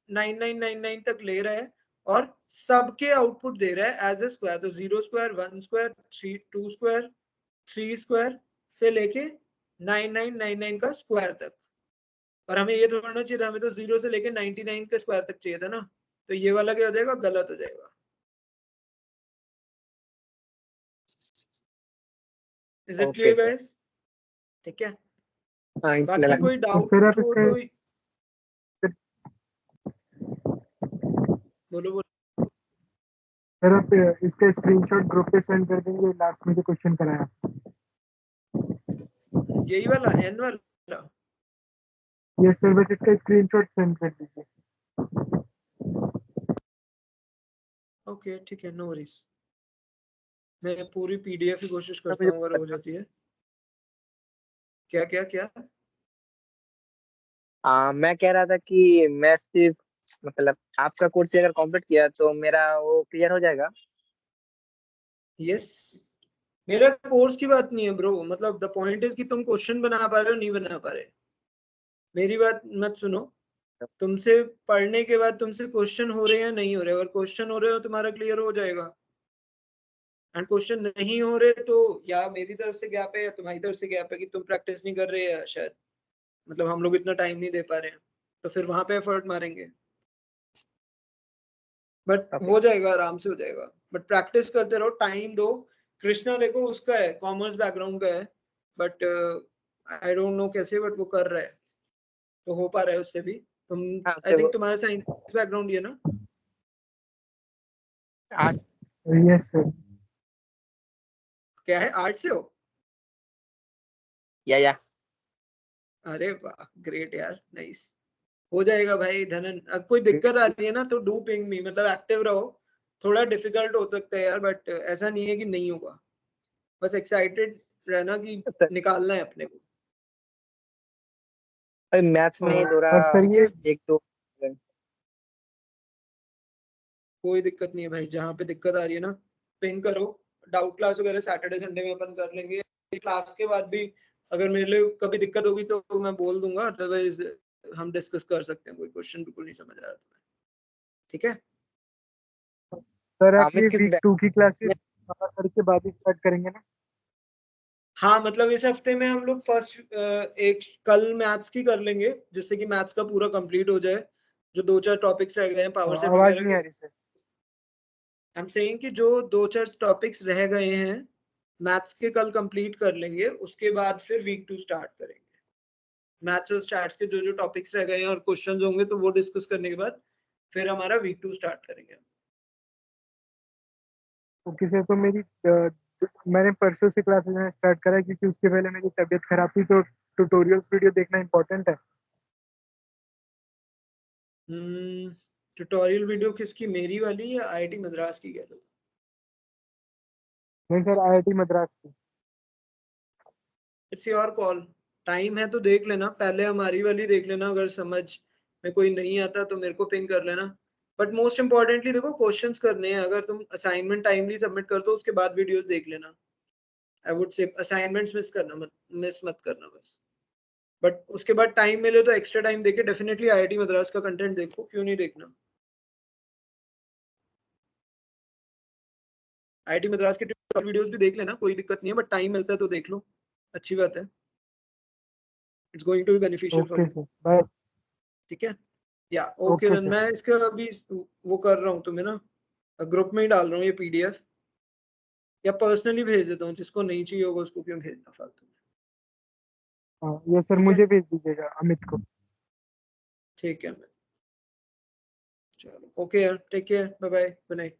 9999 तक ले रहा है और सबके आउटपुट दे रहा है एज ए स्क्वायर। तो 0 स्क्वायर, 1 स्क्वायर, 2 स्क्वायर, 3 स्क्वायर से लेके 9999 का स्क्वायर तक। और हमें ये थोड़ा चाहिए था, हमें तो 0 से लेके 99 के स्क्वायर तक चाहिए था ना, तो ये वाला क्या हो जाएगा, गलत हो जाएगा। Is it clear guys? ठीक है, बाकी कोई डाउट सर आप हो इसके तो बोलो बोलो। सर आप इसका स्क्रीनशॉट ग्रुप पे सेंड कर देंगे, लास्ट में जो क्वेश्चन कराया यही वाला n वाला? यस सर, बस इसका स्क्रीनशॉट सेंड कर दीजिए। ओके ठीक है, नो वरीज। मैं पूरी पीडीएफ की कोशिश करता हूँ अगर हो जाती है। क्या क्या क्या? मैं कह रहा था कि मैं सिर्फ मतलब आपका कोर्स अगर कंप्लीट किया तो मेरा वो क्लियर हो जाएगा। यस, मेरा कोर्स की बात नहीं है ब्रो, मतलब द पॉइंट इज कि तुम क्वेश्चन बना पा रहे हो नहीं बना पा रहे। मेरी बात मत सुनो, तुमसे पढ़ने के बाद तुमसे क्वेश्चन हो रहे हैं नहीं हो रहे, अगर क्वेश्चन हो रहे हो तुम्हारा क्लियर हो जाएगा, एंड क्वेश्चन नहीं हो रहे तो या मेरी तरफ से गैप है या तुम्हारी तरफ से गैप है कि तुम प्रैक्टिस नहीं कर रहे हैं शायद, मतलब हम लोग इतना टाइम नहीं दे पा रहे हैं, तो फिर वहां पे एफर्ट मारेंगे। बट हो जाएगा, आराम से हो जाएगा, बट प्रैक्टिस करते रहो, टाइम दो। कृष्णा देखो उसका है, कॉमर्स बैकग्राउंड का है, बट आई डोंट नो कैसे, बट वो कर रहा है, तो हो पा रहा है उससे भी। तुम आई थिंक तुम्हारा साइंस बैकग्राउंड ही है ना? आर्ट्स। Yes sir. क्या है, आर्ट से हो? या अरे वाह, ग्रेट यार, नाइस। हो जाएगा भाई धनन। अब कोई दिक्कत आ रही है ना तो डू पिंग मी, मतलब एक्टिव रहो। थोड़ा डिफिकल्ट हो सकता है यार, बट ऐसा नहीं है कि नहीं होगा, बस एक्साइटेड रहना कि निकालना है अपने को। मैथ्स में ही थोड़ा और सर ये एक तो कोई दिक्कत नहीं है भाई, जहाँ पे दिक्कत आ रही है ना पिंग करो। डाउट क्लास वगैरह सैटरडे संडे में अपन कर लेंगे, क्लास के बाद भी अगर मेरे लिए कभी दिक्कत होगी तो मैं बोल दूंगा, अदरवाइज हम डिस्कस कर सकते हैं। कोई क्वेश्चन बिल्कुल नहीं समझ आ रहा तुम्हें, ठीक है? सर आप ये अमित किस वीक 2 की क्लासेस सर के बाद ही स्टार्ट करेंगे ना? हाँ, मतलब इस हफ्ते में हम लोग फर्स्ट एक कल मैथ्स की कर लेंगे, जिससे कि मैथ्स का पूरा कंप्लीट हो जाए। जो 2-4 टॉपिक्स रह गए हैं पावर सेट आवाज वगैरह नहीं आ के, रही सर। आई एम सेइंग कि जो 2-4 टॉपिक्स रह गए हैं मैथ्स के कल कंप्लीट कर लेंगे, उसके बाद फिर वीक 2 स्टार्ट करेंगे। मैथ्स और स्टैट्स के जो जो टॉपिक्स रह गए हैं और क्वेश्चंस होंगे तो वो डिस्कस करने के बाद फिर हमारा वीक 2 स्टार्ट करेंगे। ओके सर, तो मेरी मैंने परसों से क्लासेस में स्टार्ट करा है, क्योंकि उसके पहले मेरी तबीयत खराब थी, तो ट्यूटोरियल्स वीडियो देखना इंपॉर्टेंट है। ट्यूटोरियल वीडियो किसकी, मेरी वाली या आईआईटी मद्रास की कह रहे हो? नहीं सर, आईआईटी मद्रास की। इट्स योर कॉल, टाइम है तो देख लेना, पहले हमारी वाली देख लेना, अगर समझ में कोई नहीं आता तो मेरे को पिंग कर लेना। बट मोस्ट इंपॉर्टेंटली देखो क्वेश्चंस करने हैं, अगर तुम असाइनमेंट टाइमली सबमिट कर दो उसके बाद वीडियोस देख लेना। I would say assignments miss मत करना बस। बट उसके बाद टाइम मिले तो एक्स्ट्रा टाइम देके डेफिनेटली आईआईटी मद्रास का कंटेंट देखो, क्यों नहीं देखना। आईआईटी मद्रास के वीडियोस भी देख लेना, कोई दिक्कत नहीं है, बट टाइम मिलता है तो देख लो, अच्छी बात है। It's going to be beneficial for okay you, sir, bye. ठीक है? या ओके ओके देन सर। मैं इसका अभी वो कर रहा हूँ तुम्हें ना, ग्रुप में ही डाल रहा हूँ ये पीडीएफ। या पर्सनली भेज देता हूँ, जिसको नहीं चाहिए होगा उसको क्यों भेजना फालतू में। हाँ ये सर ठीक है। मुझे भेज दीजिएगा, अमित को। ठीक है चलो, ओके यार, take care, bye bye, good night.